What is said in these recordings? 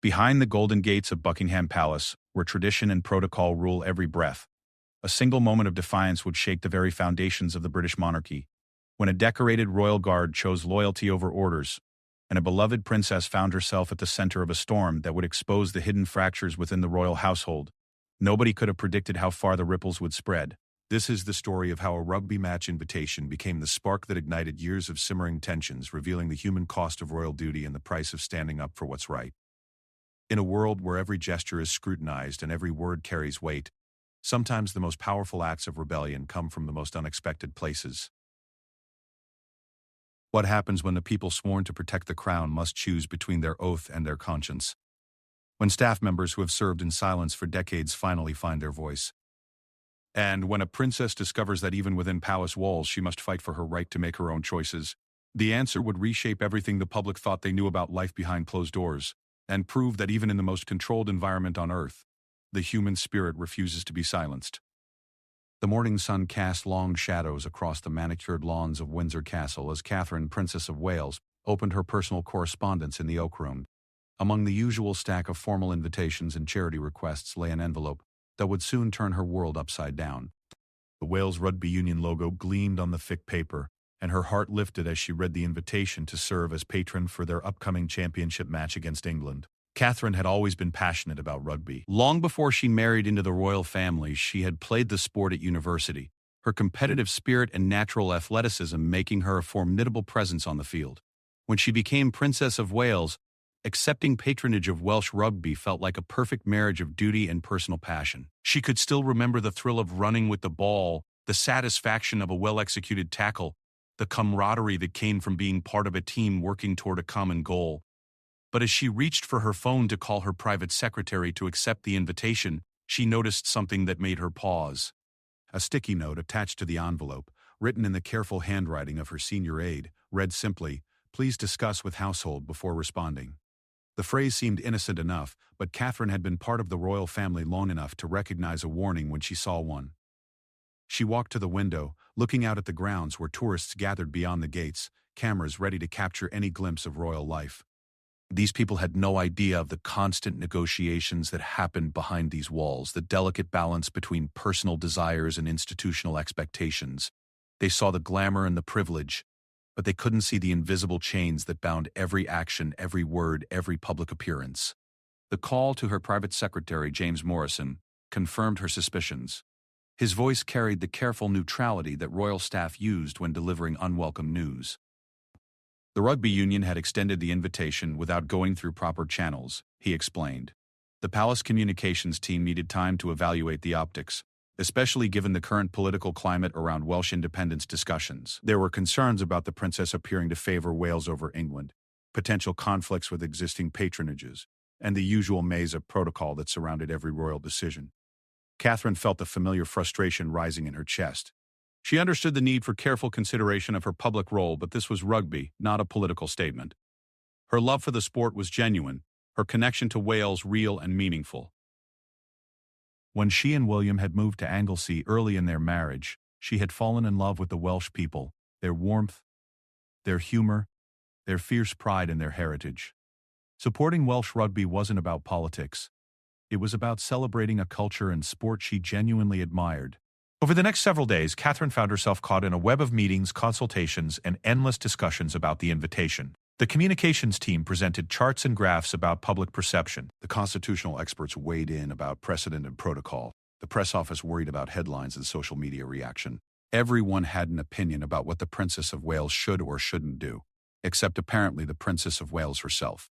Behind the golden gates of Buckingham Palace, where tradition and protocol rule every breath, a single moment of defiance would shake the very foundations of the British monarchy. When a decorated royal guard chose loyalty over orders, and a beloved princess found herself at the center of a storm that would expose the hidden fractures within the royal household, nobody could have predicted how far the ripples would spread. This is the story of how a rugby match invitation became the spark that ignited years of simmering tensions, revealing the human cost of royal duty and the price of standing up for what's right. In a world where every gesture is scrutinized and every word carries weight, sometimes the most powerful acts of rebellion come from the most unexpected places. What happens when the people sworn to protect the crown must choose between their oath and their conscience? When staff members who have served in silence for decades finally find their voice? And when a princess discovers that even within palace walls she must fight for her right to make her own choices? The answer would reshape everything the public thought they knew about life behind closed doors, and prove that even in the most controlled environment on earth, the human spirit refuses to be silenced. The morning sun cast long shadows across the manicured lawns of Windsor Castle as Catherine, Princess of Wales, opened her personal correspondence in the Oak Room. Among the usual stack of formal invitations and charity requests lay an envelope that would soon turn her world upside down. The Wales Rugby Union logo gleamed on the thick paper, and her heart lifted as she read the invitation to serve as patron for their upcoming championship match against England. Catherine had always been passionate about rugby. Long before she married into the royal family, she had played the sport at university, her competitive spirit and natural athleticism making her a formidable presence on the field. When she became Princess of Wales, accepting patronage of Welsh rugby felt like a perfect marriage of duty and personal passion. She could still remember the thrill of running with the ball, the satisfaction of a well-executed tackle, the camaraderie that came from being part of a team working toward a common goal. But as she reached for her phone to call her private secretary to accept the invitation, she noticed something that made her pause. A sticky note attached to the envelope, written in the careful handwriting of her senior aide, read simply, "Please discuss with household before responding." The phrase seemed innocent enough, but Catherine had been part of the royal family long enough to recognize a warning when she saw one. She walked to the window, looking out at the grounds where tourists gathered beyond the gates, cameras ready to capture any glimpse of royal life. These people had no idea of the constant negotiations that happened behind these walls, the delicate balance between personal desires and institutional expectations. They saw the glamour and the privilege, but they couldn't see the invisible chains that bound every action, every word, every public appearance. The call to her private secretary, James Morrison, confirmed her suspicions. His voice carried the careful neutrality that royal staff used when delivering unwelcome news. The rugby union had extended the invitation without going through proper channels, he explained. The palace communications team needed time to evaluate the optics, especially given the current political climate around Welsh independence discussions. There were concerns about the princess appearing to favor Wales over England, potential conflicts with existing patronages, and the usual maze of protocol that surrounded every royal decision. Catherine felt the familiar frustration rising in her chest. She understood the need for careful consideration of her public role, but this was rugby, not a political statement. Her love for the sport was genuine, her connection to Wales real and meaningful. When she and William had moved to Anglesey early in their marriage, she had fallen in love with the Welsh people, their warmth, their humor, their fierce pride in their heritage. Supporting Welsh rugby wasn't about politics. It was about celebrating a culture and sport she genuinely admired. Over the next several days, Catherine found herself caught in a web of meetings, consultations, and endless discussions about the invitation. The communications team presented charts and graphs about public perception. The constitutional experts weighed in about precedent and protocol. The press office worried about headlines and social media reaction. Everyone had an opinion about what the Princess of Wales should or shouldn't do, except apparently the Princess of Wales herself.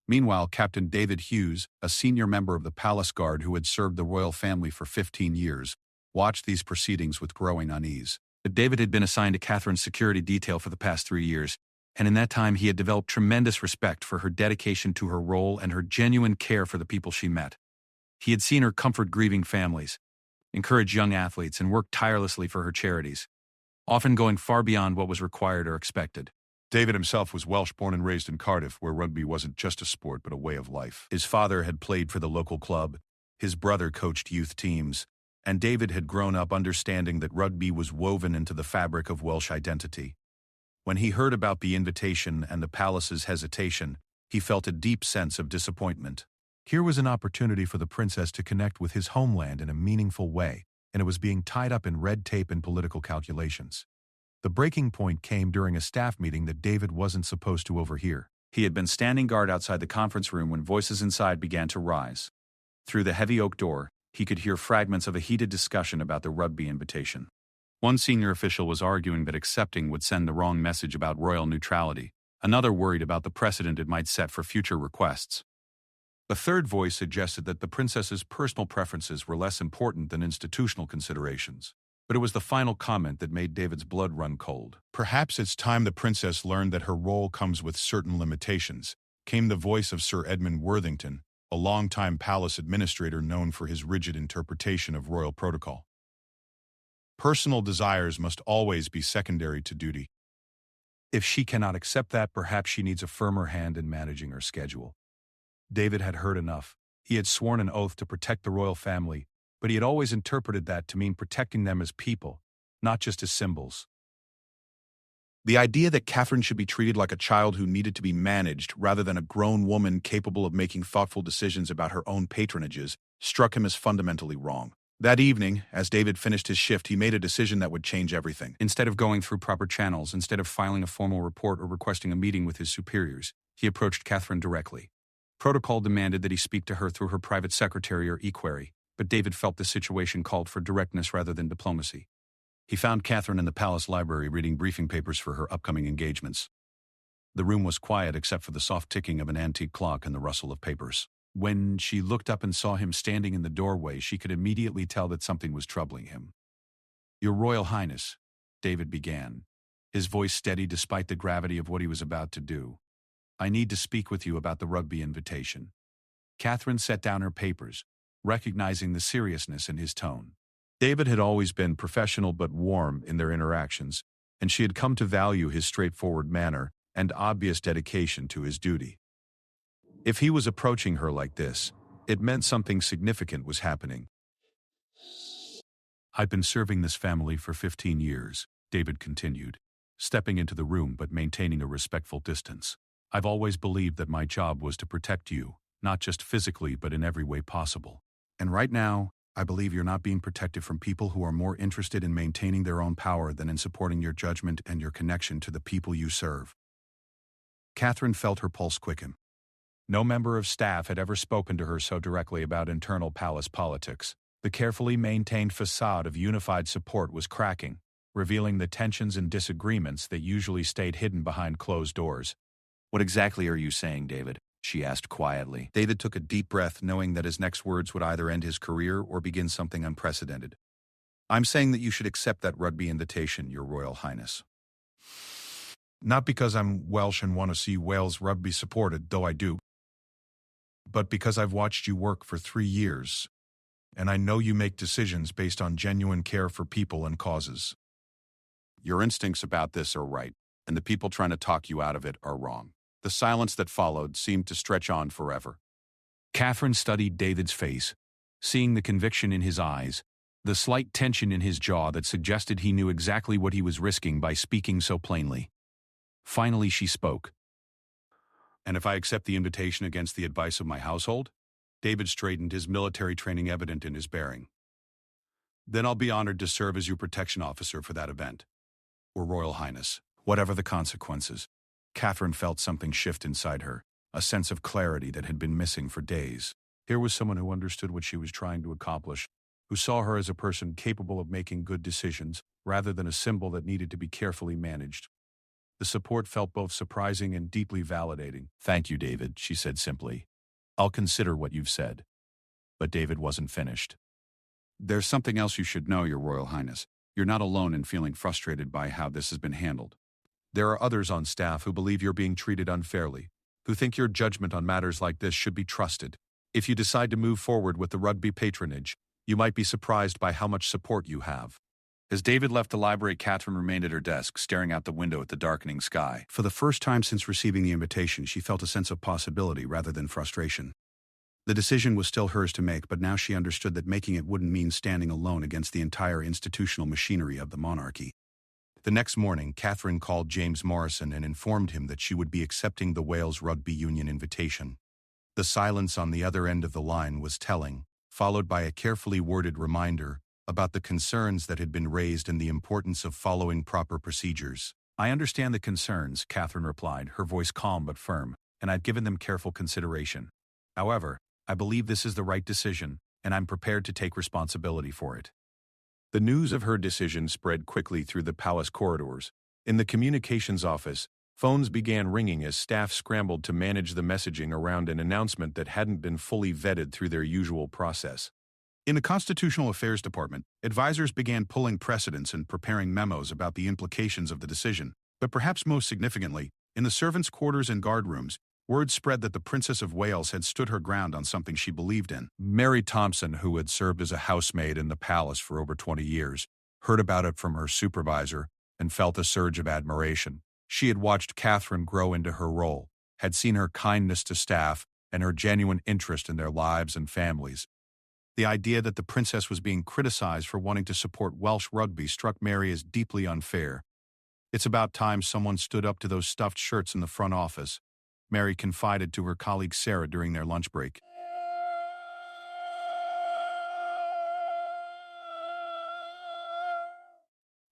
Meanwhile, Captain David Hughes, a senior member of the Palace Guard who had served the royal family for 15 years, watched these proceedings with growing unease. But David had been assigned to Catherine's security detail for the past 3 years, and in that time he had developed tremendous respect for her dedication to her role and her genuine care for the people she met. He had seen her comfort grieving families, encourage young athletes, and work tirelessly for her charities, often going far beyond what was required or expected. David himself was Welsh, born and raised in Cardiff, where rugby wasn't just a sport but a way of life. His father had played for the local club, his brother coached youth teams, and David had grown up understanding that rugby was woven into the fabric of Welsh identity. When he heard about the invitation and the palace's hesitation, he felt a deep sense of disappointment. Here was an opportunity for the princess to connect with his homeland in a meaningful way, and it was being tied up in red tape and political calculations. The breaking point came during a staff meeting that David wasn't supposed to overhear. He had been standing guard outside the conference room when voices inside began to rise. Through the heavy oak door, he could hear fragments of a heated discussion about the rugby invitation. One senior official was arguing that accepting would send the wrong message about royal neutrality. Another worried about the precedent it might set for future requests. A third voice suggested that the princess's personal preferences were less important than institutional considerations. But it was the final comment that made David's blood run cold. Perhaps it's time the princess learned that her role comes with certain limitations, came the voice of Sir Edmund Worthington, a longtime palace administrator known for his rigid interpretation of royal protocol. Personal desires must always be secondary to duty. If she cannot accept that, perhaps she needs a firmer hand in managing her schedule. David had heard enough. He had sworn an oath to protect the royal family, but he had always interpreted that to mean protecting them as people, not just as symbols. The idea that Catherine should be treated like a child who needed to be managed rather than a grown woman capable of making thoughtful decisions about her own patronages struck him as fundamentally wrong. That evening, as David finished his shift, he made a decision that would change everything. Instead of going through proper channels, instead of filing a formal report or requesting a meeting with his superiors, he approached Catherine directly. Protocol demanded that he speak to her through her private secretary or equerry, but David felt the situation called for directness rather than diplomacy. He found Catherine in the palace library reading briefing papers for her upcoming engagements. The room was quiet except for the soft ticking of an antique clock and the rustle of papers. When she looked up and saw him standing in the doorway, she could immediately tell that something was troubling him. "Your Royal Highness," David began, his voice steady despite the gravity of what he was about to do. "I need to speak with you about the rugby invitation." Catherine set down her papers, recognizing the seriousness in his tone. David had always been professional but warm in their interactions, and she had come to value his straightforward manner and obvious dedication to his duty. If he was approaching her like this, it meant something significant was happening. "I've been serving this family for 15 years, David continued, stepping into the room but maintaining a respectful distance. "I've always believed that my job was to protect you, not just physically but in every way possible. And right now, I believe you're not being protected from people who are more interested in maintaining their own power than in supporting your judgment and your connection to the people you serve." Catherine felt her pulse quicken. No member of staff had ever spoken to her so directly about internal palace politics. The carefully maintained facade of unified support was cracking, revealing the tensions and disagreements that usually stayed hidden behind closed doors. "What exactly are you saying, David?" she asked quietly. David took a deep breath, knowing that his next words would either end his career or begin something unprecedented. "I'm saying that you should accept that rugby invitation, Your Royal Highness. Not because I'm Welsh and want to see Wales rugby supported, though I do, but because I've watched you work for 3 years, and I know you make decisions based on genuine care for people and causes. Your instincts about this are right, and the people trying to talk you out of it are wrong." The silence that followed seemed to stretch on forever. Catherine studied David's face, seeing the conviction in his eyes, the slight tension in his jaw that suggested he knew exactly what he was risking by speaking so plainly. Finally, she spoke. "And if I accept the invitation against the advice of my household?" David straightened, his military training evident in his bearing. "Then I'll be honored to serve as your protection officer for that event, or Royal Highness, whatever the consequences." Catherine felt something shift inside her, a sense of clarity that had been missing for days. Here was someone who understood what she was trying to accomplish, who saw her as a person capable of making good decisions, rather than a symbol that needed to be carefully managed. The support felt both surprising and deeply validating. "Thank you, David," she said simply. "I'll consider what you've said." But David wasn't finished. "There's something else you should know, Your Royal Highness. You're not alone in feeling frustrated by how this has been handled. There are others on staff who believe you're being treated unfairly, who think your judgment on matters like this should be trusted. If you decide to move forward with the rugby patronage, you might be surprised by how much support you have." As David left the library, Catherine remained at her desk, staring out the window at the darkening sky. For the first time since receiving the invitation, she felt a sense of possibility rather than frustration. The decision was still hers to make, but now she understood that making it wouldn't mean standing alone against the entire institutional machinery of the monarchy. The next morning, Catherine called James Morrison and informed him that she would be accepting the Wales Rugby Union invitation. The silence on the other end of the line was telling, followed by a carefully worded reminder about the concerns that had been raised and the importance of following proper procedures. "I understand the concerns," Catherine replied, her voice calm but firm, "and I've given them careful consideration. However, I believe this is the right decision, and I'm prepared to take responsibility for it." The news of her decision spread quickly through the palace corridors. In the communications office, phones began ringing as staff scrambled to manage the messaging around an announcement that hadn't been fully vetted through their usual process. In the Constitutional Affairs Department, advisors began pulling precedents and preparing memos about the implications of the decision. But perhaps most significantly, in the servants' quarters and guard rooms, word spread that the Princess of Wales had stood her ground on something she believed in. Mary Thompson, who had served as a housemaid in the palace for over 20 years, heard about it from her supervisor and felt a surge of admiration. She had watched Catherine grow into her role, had seen her kindness to staff and her genuine interest in their lives and families. The idea that the princess was being criticized for wanting to support Welsh rugby struck Mary as deeply unfair. "It's about time someone stood up to those stuffed shirts in the front office," Mary confided to her colleague Sarah during their lunch break.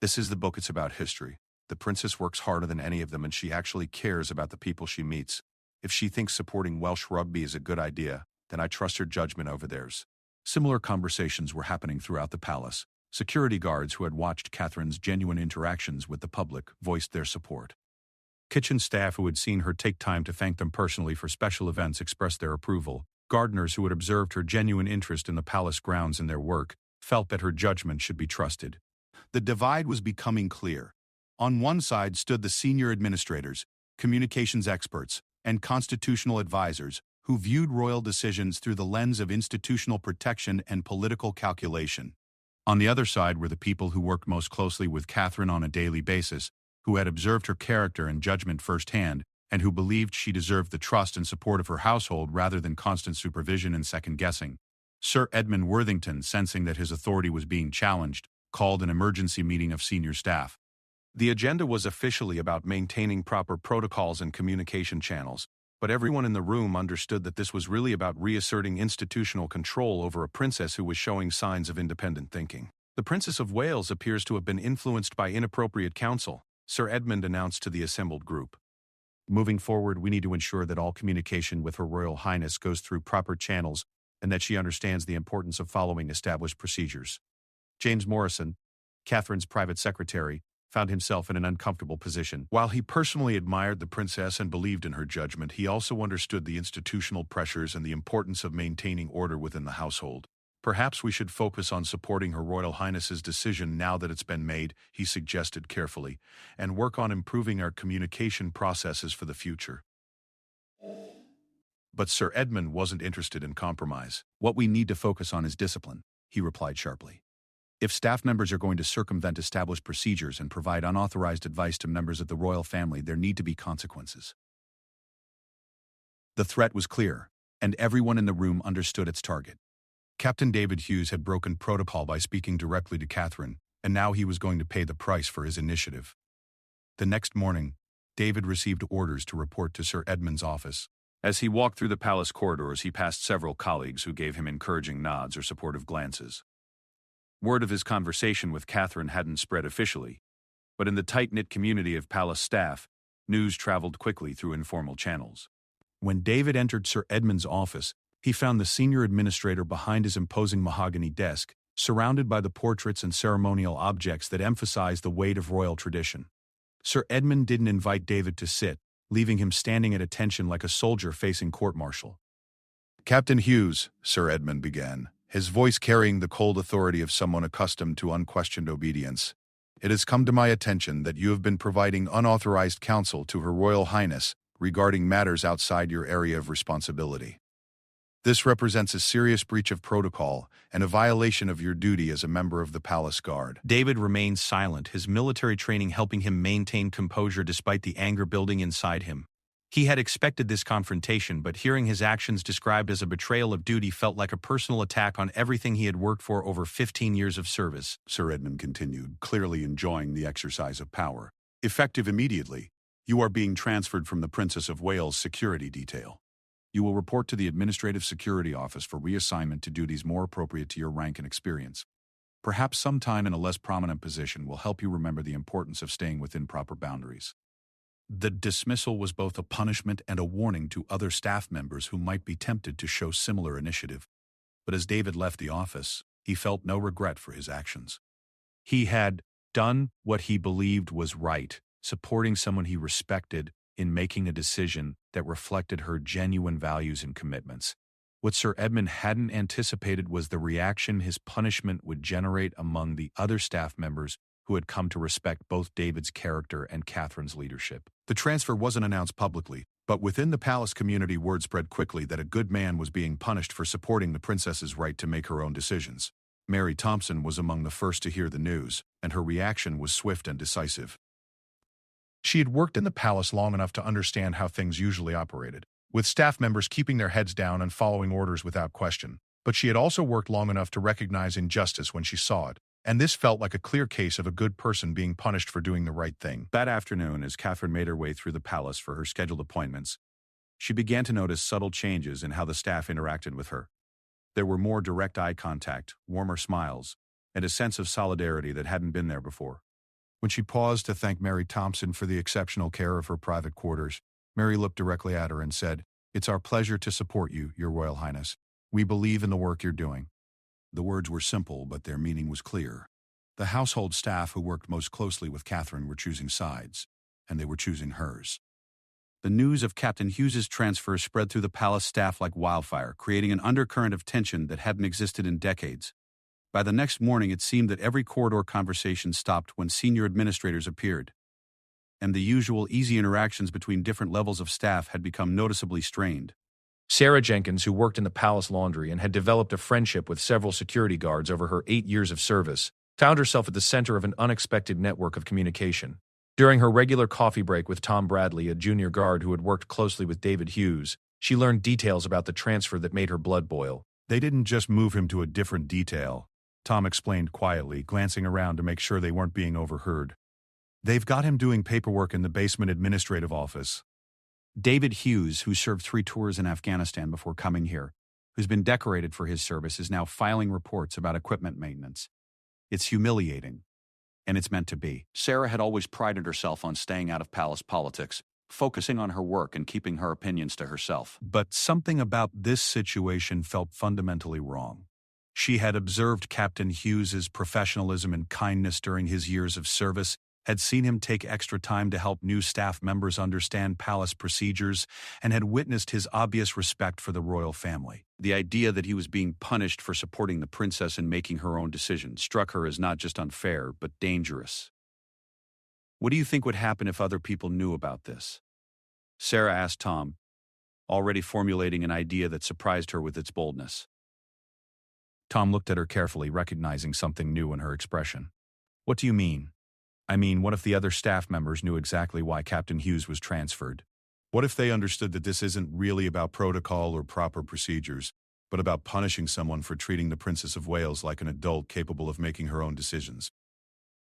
This is the book. It's about history. The princess works harder than any of them, and she actually cares about the people she meets. If she thinks supporting Welsh rugby is a good idea, then I trust her judgment over theirs." Similar conversations were happening throughout the palace. Security guards who had watched Catherine's genuine interactions with the public voiced their support. Kitchen staff who had seen her take time to thank them personally for special events expressed their approval. Gardeners who had observed her genuine interest in the palace grounds and their work felt that her judgment should be trusted. The divide was becoming clear. On one side stood the senior administrators, communications experts, and constitutional advisors who viewed royal decisions through the lens of institutional protection and political calculation. On the other side were the people who worked most closely with Catherine on a daily basis, who had observed her character and judgment firsthand, and who believed she deserved the trust and support of her household rather than constant supervision and second-guessing. Sir Edmund Worthington, sensing that his authority was being challenged, called an emergency meeting of senior staff. The agenda was officially about maintaining proper protocols and communication channels, but everyone in the room understood that this was really about reasserting institutional control over a princess who was showing signs of independent thinking. "The Princess of Wales appears to have been influenced by inappropriate counsel," Sir Edmund announced to the assembled group. "Moving forward, we need to ensure that all communication with Her Royal Highness goes through proper channels and that she understands the importance of following established procedures." James Morrison, Catherine's private secretary, found himself in an uncomfortable position. While he personally admired the princess and believed in her judgment, he also understood the institutional pressures and the importance of maintaining order within the household. "Perhaps we should focus on supporting Her Royal Highness's decision now that it's been made," he suggested carefully, "and work on improving our communication processes for the future." But Sir Edmund wasn't interested in compromise. "What we need to focus on is discipline," he replied sharply. "If staff members are going to circumvent established procedures and provide unauthorized advice to members of the royal family, there need to be consequences." The threat was clear, and everyone in the room understood its target. Captain David Hughes had broken protocol by speaking directly to Catherine, and now he was going to pay the price for his initiative. The next morning, David received orders to report to Sir Edmund's office. As he walked through the palace corridors, he passed several colleagues who gave him encouraging nods or supportive glances. Word of his conversation with Catherine hadn't spread officially, but in the tight-knit community of palace staff, news traveled quickly through informal channels. When David entered Sir Edmund's office, he found the senior administrator behind his imposing mahogany desk, surrounded by the portraits and ceremonial objects that emphasized the weight of royal tradition. Sir Edmund didn't invite David to sit, leaving him standing at attention like a soldier facing court-martial. "Captain Hughes," Sir Edmund began, his voice carrying the cold authority of someone accustomed to unquestioned obedience, "it has come to my attention that you have been providing unauthorized counsel to Her Royal Highness regarding matters outside your area of responsibility. This represents a serious breach of protocol and a violation of your duty as a member of the Palace Guard." David remained silent, his military training helping him maintain composure despite the anger building inside him. He had expected this confrontation, but hearing his actions described as a betrayal of duty felt like a personal attack on everything he had worked for over 15 years of service. Sir Edmund continued, clearly enjoying the exercise of power. "Effective immediately, you are being transferred from the Princess of Wales security detail. You will report to the Administrative Security Office for reassignment to duties more appropriate to your rank and experience. Perhaps some time in a less prominent position will help you remember the importance of staying within proper boundaries. The dismissal was both a punishment and a warning to other staff members who might be tempted to show similar initiative. But as David left the office, he felt no regret for his actions. He had done what he believed was right, supporting someone he respected in making a decision that reflected her genuine values and commitments. What Sir Edmund hadn't anticipated was the reaction his punishment would generate among the other staff members who had come to respect both David's character and Catherine's leadership. The transfer wasn't announced publicly, but within the palace community word spread quickly that a good man was being punished for supporting the princess's right to make her own decisions. Mary Thompson was among the first to hear the news, and her reaction was swift and decisive. She had worked in the palace long enough to understand how things usually operated, with staff members keeping their heads down and following orders without question. But she had also worked long enough to recognize injustice when she saw it, and this felt like a clear case of a good person being punished for doing the right thing. That afternoon, as Catherine made her way through the palace for her scheduled appointments, she began to notice subtle changes in how the staff interacted with her. There were more direct eye contact, warmer smiles, and a sense of solidarity that hadn't been there before. When she paused to thank Mary Thompson for the exceptional care of her private quarters, Mary looked directly at her and said, "It's our pleasure to support you, Your Royal Highness. We believe in the work you're doing." The words were simple, but their meaning was clear. The household staff who worked most closely with Catherine were choosing sides, and they were choosing hers. The news of Captain Hughes's transfer spread through the palace staff like wildfire, creating an undercurrent of tension that hadn't existed in decades. By the next morning, it seemed that every corridor conversation stopped when senior administrators appeared, and the usual easy interactions between different levels of staff had become noticeably strained. Sarah Jenkins, who worked in the palace laundry and had developed a friendship with several security guards over her 8 years of service, found herself at the center of an unexpected network of communication. During her regular coffee break with Tom Bradley, a junior guard who had worked closely with David Hughes, she learned details about the transfer that made her blood boil. They didn't just move him to a different detail, Tom explained quietly, glancing around to make sure they weren't being overheard. They've got him doing paperwork in the basement administrative office. David Hughes, who served 3 tours in Afghanistan before coming here, who's been decorated for his service, is now filing reports about equipment maintenance. It's humiliating, and it's meant to be. Sarah had always prided herself on staying out of palace politics, focusing on her work and keeping her opinions to herself. But something about this situation felt fundamentally wrong. She had observed Captain Hughes's professionalism and kindness during his years of service, had seen him take extra time to help new staff members understand palace procedures, and had witnessed his obvious respect for the royal family. The idea that he was being punished for supporting the princess and making her own decisions struck her as not just unfair, but dangerous. "What do you think would happen if other people knew about this?" Sarah asked Tom, already formulating an idea that surprised her with its boldness. Tom looked at her carefully, recognizing something new in her expression. "What do you mean?" "I mean, what if the other staff members knew exactly why Captain Hughes was transferred? What if they understood that this isn't really about protocol or proper procedures, but about punishing someone for treating the Princess of Wales like an adult capable of making her own decisions?"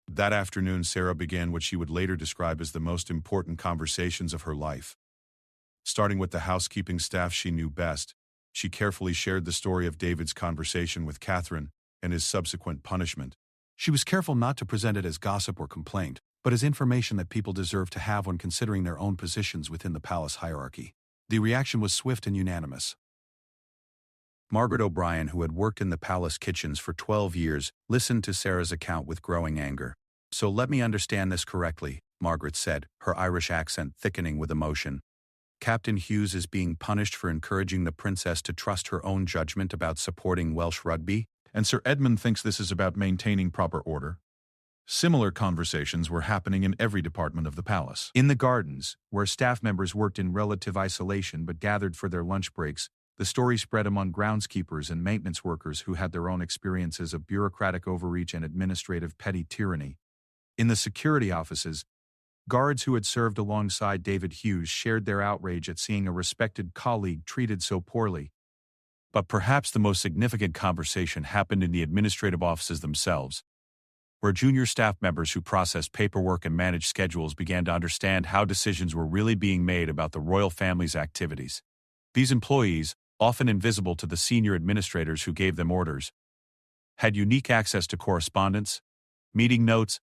That afternoon, Sarah began what she would later describe as the most important conversations of her life. Starting with the housekeeping staff she knew best, she carefully shared the story of David's conversation with Catherine and his subsequent punishment. She was careful not to present it as gossip or complaint, but as information that people deserve to have when considering their own positions within the palace hierarchy. The reaction was swift and unanimous. Margaret O'Brien, who had worked in the palace kitchens for 12 years, listened to Sarah's account with growing anger. "So let me understand this correctly," Margaret said, her Irish accent thickening with emotion. "Captain Hughes is being punished for encouraging the princess to trust her own judgment about supporting Welsh rugby, And Sir Edmund thinks this is about maintaining proper order." Similar conversations were happening in every department of the palace. In the gardens, where staff members worked in relative isolation but gathered for their lunch breaks, the story spread among groundskeepers and maintenance workers who had their own experiences of bureaucratic overreach and administrative petty tyranny. In the security offices, guards who had served alongside David Hughes shared their outrage at seeing a respected colleague treated so poorly. But perhaps the most significant conversation happened in the administrative offices themselves, where junior staff members who processed paperwork and managed schedules began to understand how decisions were really being made about the royal family's activities. These employees, often invisible to the senior administrators who gave them orders, had unique access to correspondence, meeting notes,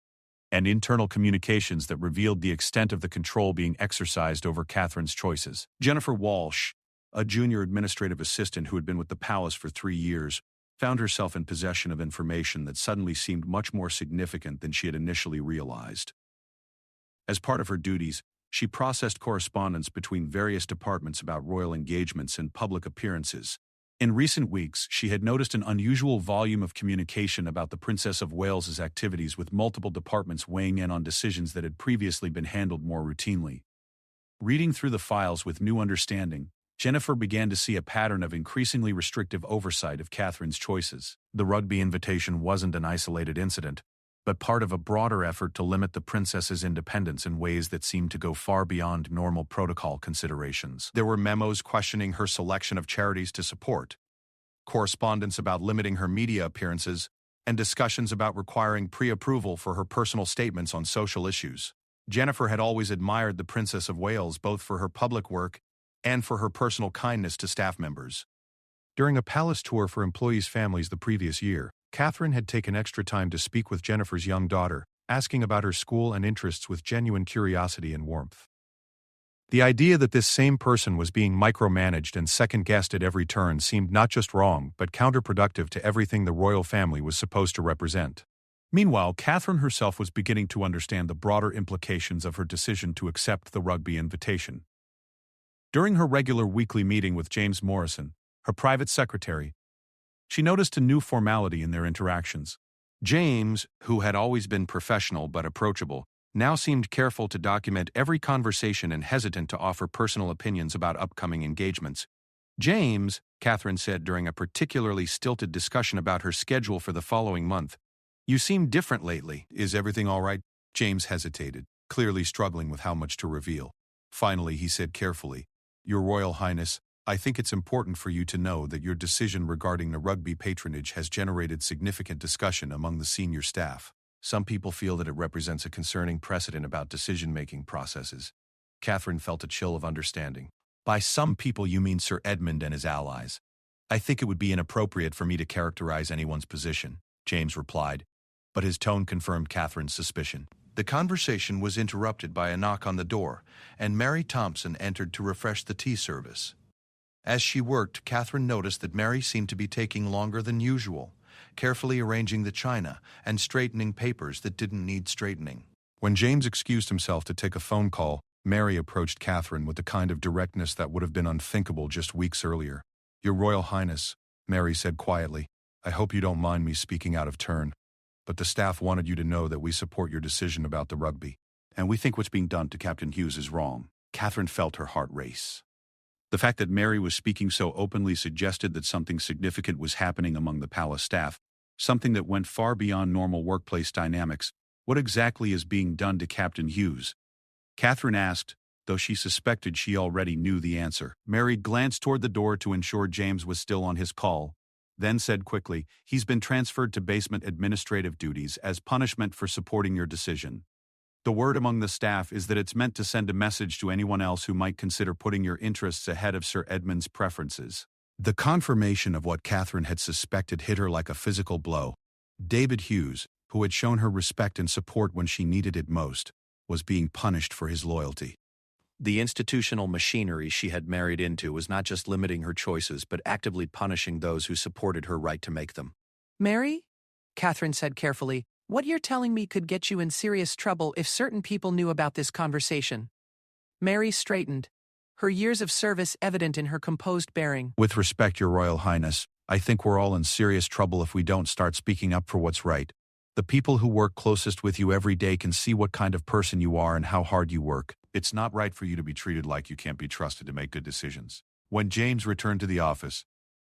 and internal communications that revealed the extent of the control being exercised over Catherine's choices. Jennifer Walsh, a junior administrative assistant who had been with the palace for 3 years, found herself in possession of information that suddenly seemed much more significant than she had initially realized. As part of her duties, she processed correspondence between various departments about royal engagements and public appearances. In recent weeks, she had noticed an unusual volume of communication about the Princess of Wales's activities, with multiple departments weighing in on decisions that had previously been handled more routinely. Reading through the files with new understanding, Jennifer began to see a pattern of increasingly restrictive oversight of Catherine's choices. The rugby invitation wasn't an isolated incident, but part of a broader effort to limit the princess's independence in ways that seemed to go far beyond normal protocol considerations. There were memos questioning her selection of charities to support, correspondence about limiting her media appearances, and discussions about requiring pre-approval for her personal statements on social issues. Jennifer had always admired the Princess of Wales both for her public work and for her personal kindness to staff members. During a palace tour for employees' families the previous year, Catherine had taken extra time to speak with Jennifer's young daughter, asking about her school and interests with genuine curiosity and warmth. The idea that this same person was being micromanaged and second-guessed at every turn seemed not just wrong but counterproductive to everything the royal family was supposed to represent. Meanwhile, Catherine herself was beginning to understand the broader implications of her decision to accept the rugby invitation. During her regular weekly meeting with James Morrison, her private secretary, she noticed a new formality in their interactions. James, who had always been professional but approachable, now seemed careful to document every conversation and hesitant to offer personal opinions about upcoming engagements. "James," Catherine said during a particularly stilted discussion about her schedule for the following month, "you seem different lately. Is everything all right?" James hesitated, clearly struggling with how much to reveal. Finally, he said carefully, "Your Royal Highness, I think it's important for you to know that your decision regarding the rugby patronage has generated significant discussion among the senior staff. Some people feel that it represents a concerning precedent about decision-making processes." Catherine felt a chill of understanding. "By some people you mean Sir Edmund and his allies. I think it would be inappropriate for me to characterize anyone's position," James replied, but his tone confirmed Catherine's suspicion. The conversation was interrupted by a knock on the door, and Mary Thompson entered to refresh the tea service. As she worked, Catherine noticed that Mary seemed to be taking longer than usual, carefully arranging the china and straightening papers that didn't need straightening. When James excused himself to take a phone call, Mary approached Catherine with the kind of directness that would have been unthinkable just weeks earlier. "Your Royal Highness," Mary said quietly, "I hope you don't mind me speaking out of turn, but the staff wanted you to know that we support your decision about the rugby, and we think what's being done to Captain Hughes is wrong." Catherine felt her heart race. The fact that Mary was speaking so openly suggested that something significant was happening among the palace staff, something that went far beyond normal workplace dynamics. "What exactly is being done to Captain Hughes?" Catherine asked, though she suspected she already knew the answer. Mary glanced toward the door to ensure James was still on his call, then said quickly, "He's been transferred to basement administrative duties as punishment for supporting your decision. The word among the staff is that it's meant to send a message to anyone else who might consider putting your interests ahead of Sir Edmund's preferences." The confirmation of what Catherine had suspected hit her like a physical blow. David Hughes, who had shown her respect and support when she needed it most, was being punished for his loyalty. The institutional machinery she had married into was not just limiting her choices but actively punishing those who supported her right to make them. "Mary?" Catherine said carefully, "what you're telling me could get you in serious trouble if certain people knew about this conversation." Mary straightened, her years of service evident in her composed bearing. "With respect, Your Royal Highness, I think we're all in serious trouble if we don't start speaking up for what's right. The people who work closest with you every day can see what kind of person you are and how hard you work. It's not right for you to be treated like you can't be trusted to make good decisions." When James returned to the office,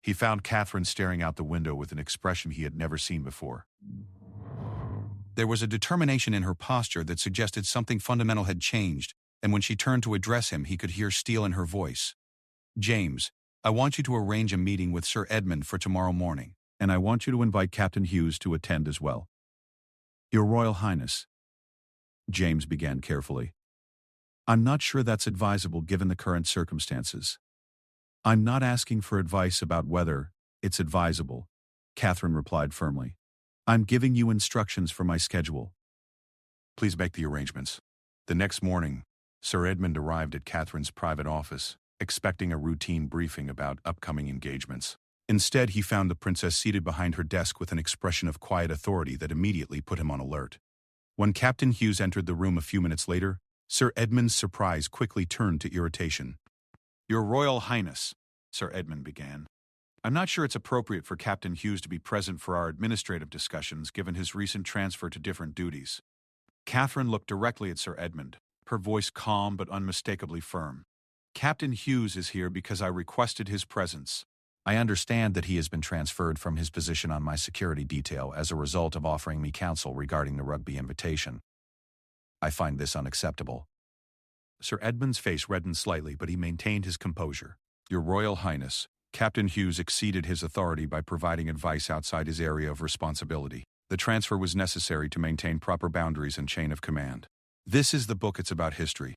he found Catherine staring out the window with an expression he had never seen before. There was a determination in her posture that suggested something fundamental had changed, and when she turned to address him, he could hear steel in her voice. "James, I want you to arrange a meeting with Sir Edmund for tomorrow morning, and I want you to invite Captain Hughes to attend as well." "Your Royal Highness," James began carefully, "I'm not sure that's advisable given the current circumstances." I'm not asking for advice about whether it's advisable, Catherine replied firmly. I'm giving you instructions for my schedule. Please make the arrangements. The next morning, Sir Edmund arrived at Catherine's private office, expecting a routine briefing about upcoming engagements. Instead, he found the princess seated behind her desk with an expression of quiet authority that immediately put him on alert. When Captain Hughes entered the room a few minutes later, Sir Edmund's surprise quickly turned to irritation. Your Royal Highness, Sir Edmund began. I'm not sure it's appropriate for Captain Hughes to be present for our administrative discussions given his recent transfer to different duties. Catherine looked directly at Sir Edmund, her voice calm but unmistakably firm. Captain Hughes is here because I requested his presence. I understand that he has been transferred from his position on my security detail as a result of offering me counsel regarding the rugby invitation. I find this unacceptable. Sir Edmund's face reddened slightly, but he maintained his composure. Your Royal Highness, Captain Hughes exceeded his authority by providing advice outside his area of responsibility. The transfer was necessary to maintain proper boundaries and chain of command. This is the book. It's about history.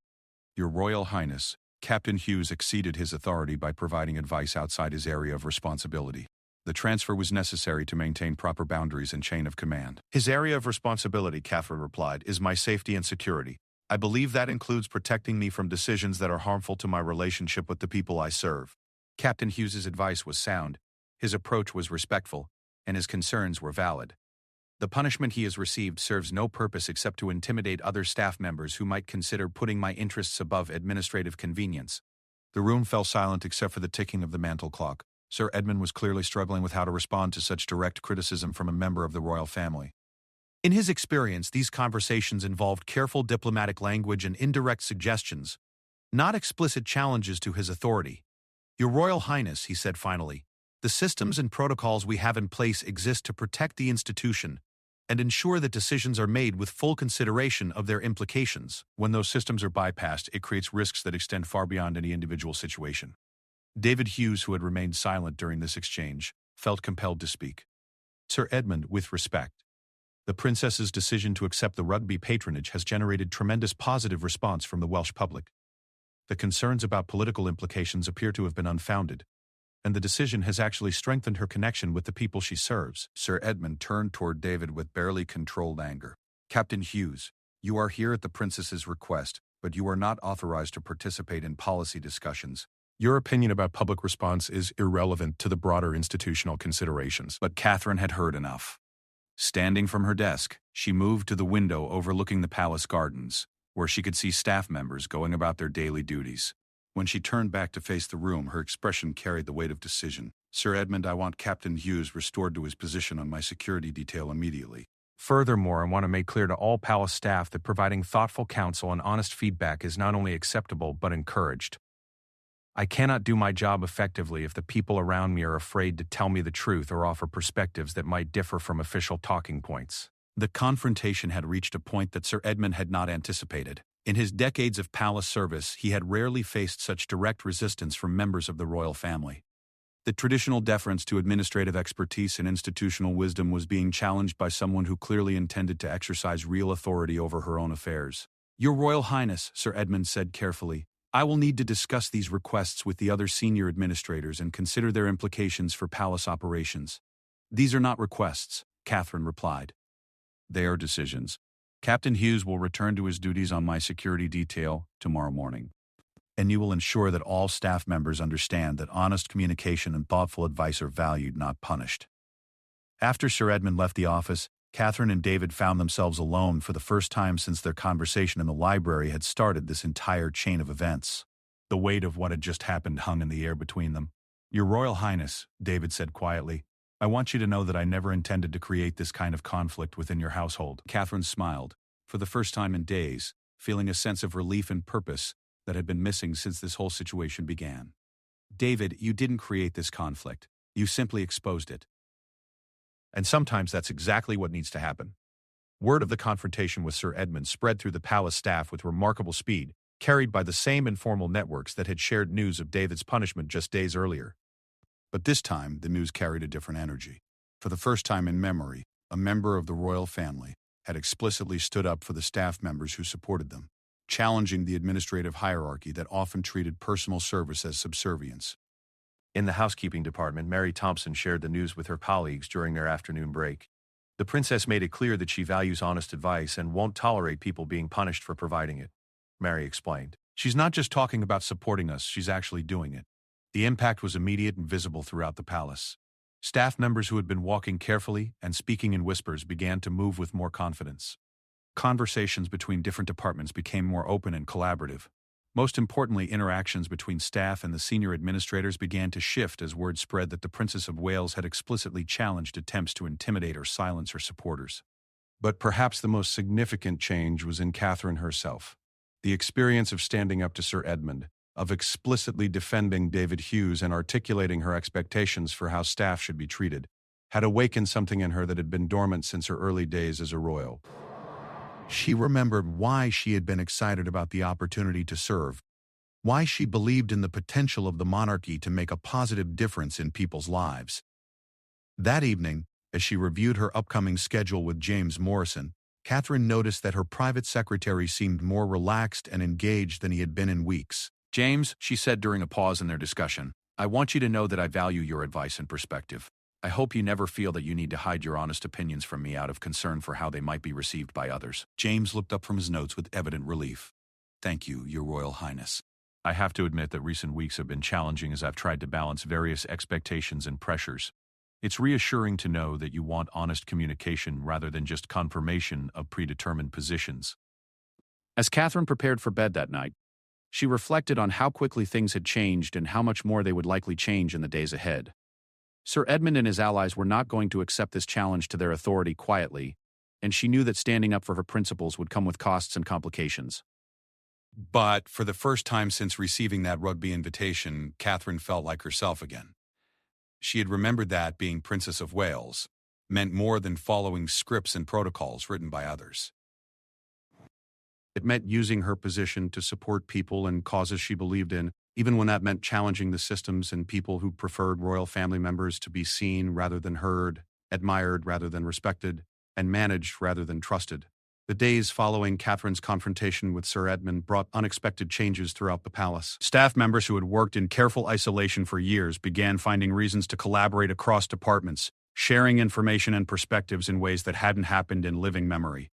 Your Royal Highness, Captain Hughes exceeded his authority by providing advice outside his area of responsibility. The transfer was necessary to maintain proper boundaries and chain of command. His area of responsibility, Catherine replied, is my safety and security. I believe that includes protecting me from decisions that are harmful to my relationship with the people I serve. Captain Hughes's advice was sound, his approach was respectful, and his concerns were valid. The punishment he has received serves no purpose except to intimidate other staff members who might consider putting my interests above administrative convenience. The room fell silent except for the ticking of the mantel clock. Sir Edmund was clearly struggling with how to respond to such direct criticism from a member of the royal family. In his experience, these conversations involved careful diplomatic language and indirect suggestions, not explicit challenges to his authority. Your Royal Highness, he said finally, the systems and protocols we have in place exist to protect the institution and ensure that decisions are made with full consideration of their implications. When those systems are bypassed, it creates risks that extend far beyond any individual situation. David Hughes, who had remained silent during this exchange, felt compelled to speak. Sir Edmund, with respect, the princess's decision to accept the rugby patronage has generated tremendous positive response from the Welsh public. The concerns about political implications appear to have been unfounded, and the decision has actually strengthened her connection with the people she serves. Sir Edmund turned toward David with barely controlled anger. Captain Hughes, you are here at the princess's request, but you are not authorized to participate in policy discussions. Your opinion about public response is irrelevant to the broader institutional considerations. But Catherine had heard enough. Standing from her desk, she moved to the window overlooking the palace gardens, where she could see staff members going about their daily duties. When she turned back to face the room, her expression carried the weight of decision. Sir Edmund, I want Captain Hughes restored to his position on my security detail immediately. Furthermore, I want to make clear to all palace staff that providing thoughtful counsel and honest feedback is not only acceptable but encouraged. I cannot do my job effectively if the people around me are afraid to tell me the truth or offer perspectives that might differ from official talking points. The confrontation had reached a point that Sir Edmund had not anticipated. In his decades of palace service, he had rarely faced such direct resistance from members of the royal family. The traditional deference to administrative expertise and institutional wisdom was being challenged by someone who clearly intended to exercise real authority over her own affairs. Your Royal Highness, Sir Edmund said carefully, I will need to discuss these requests with the other senior administrators and consider their implications for palace operations. These are not requests, Catherine replied. They are decisions. Captain Hughes will return to his duties on my security detail tomorrow morning. And you will ensure that all staff members understand that honest communication and thoughtful advice are valued, not punished. After Sir Edmund left the office, Catherine and David found themselves alone for the first time since their conversation in the library had started this entire chain of events. The weight of what had just happened hung in the air between them. Your Royal Highness, David said quietly, I want you to know that I never intended to create this kind of conflict within your household. Catherine smiled, for the first time in days, feeling a sense of relief and purpose that had been missing since this whole situation began. David, you didn't create this conflict. You simply exposed it. And sometimes that's exactly what needs to happen. Word of the confrontation with Sir Edmund spread through the palace staff with remarkable speed, carried by the same informal networks that had shared news of David's punishment just days earlier. But this time, the news carried a different energy. For the first time in memory, a member of the royal family had explicitly stood up for the staff members who supported them, challenging the administrative hierarchy that often treated personal service as subservience. In the housekeeping department, Mary Thompson shared the news with her colleagues during their afternoon break. The princess made it clear that she values honest advice and won't tolerate people being punished for providing it, Mary explained. She's not just talking about supporting us, she's actually doing it. The impact was immediate and visible throughout the palace. Staff members who had been walking carefully and speaking in whispers began to move with more confidence. Conversations between different departments became more open and collaborative. Most importantly, interactions between staff and the senior administrators began to shift as word spread that the Princess of Wales had explicitly challenged attempts to intimidate or silence her supporters. But perhaps the most significant change was in Catherine herself. The experience of standing up to Sir Edmund, of explicitly defending David Hughes and articulating her expectations for how staff should be treated, had awakened something in her that had been dormant since her early days as a royal. She remembered why she had been excited about the opportunity to serve, why she believed in the potential of the monarchy to make a positive difference in people's lives. That evening, as she reviewed her upcoming schedule with James Morrison, Catherine noticed that her private secretary seemed more relaxed and engaged than he had been in weeks. "James," she said during a pause in their discussion, "I want you to know that I value your advice and perspective. I hope you never feel that you need to hide your honest opinions from me out of concern for how they might be received by others." James looked up from his notes with evident relief. "Thank you, Your Royal Highness." I have to admit that recent weeks have been challenging as I've tried to balance various expectations and pressures. It's reassuring to know that you want honest communication rather than just confirmation of predetermined positions. As Catherine prepared for bed that night, she reflected on how quickly things had changed and how much more they would likely change in the days ahead. Sir Edmund and his allies were not going to accept this challenge to their authority quietly, and she knew that standing up for her principles would come with costs and complications. But for the first time since receiving that rugby invitation, Catherine felt like herself again. She had remembered that being Princess of Wales meant more than following scripts and protocols written by others. It meant using her position to support people and causes she believed in, even when that meant challenging the systems and people who preferred royal family members to be seen rather than heard, admired rather than respected, and managed rather than trusted. The days following Catherine's confrontation with Sir Edmund brought unexpected changes throughout the palace. Staff members who had worked in careful isolation for years began finding reasons to collaborate across departments, sharing information and perspectives in ways that hadn't happened in living memory.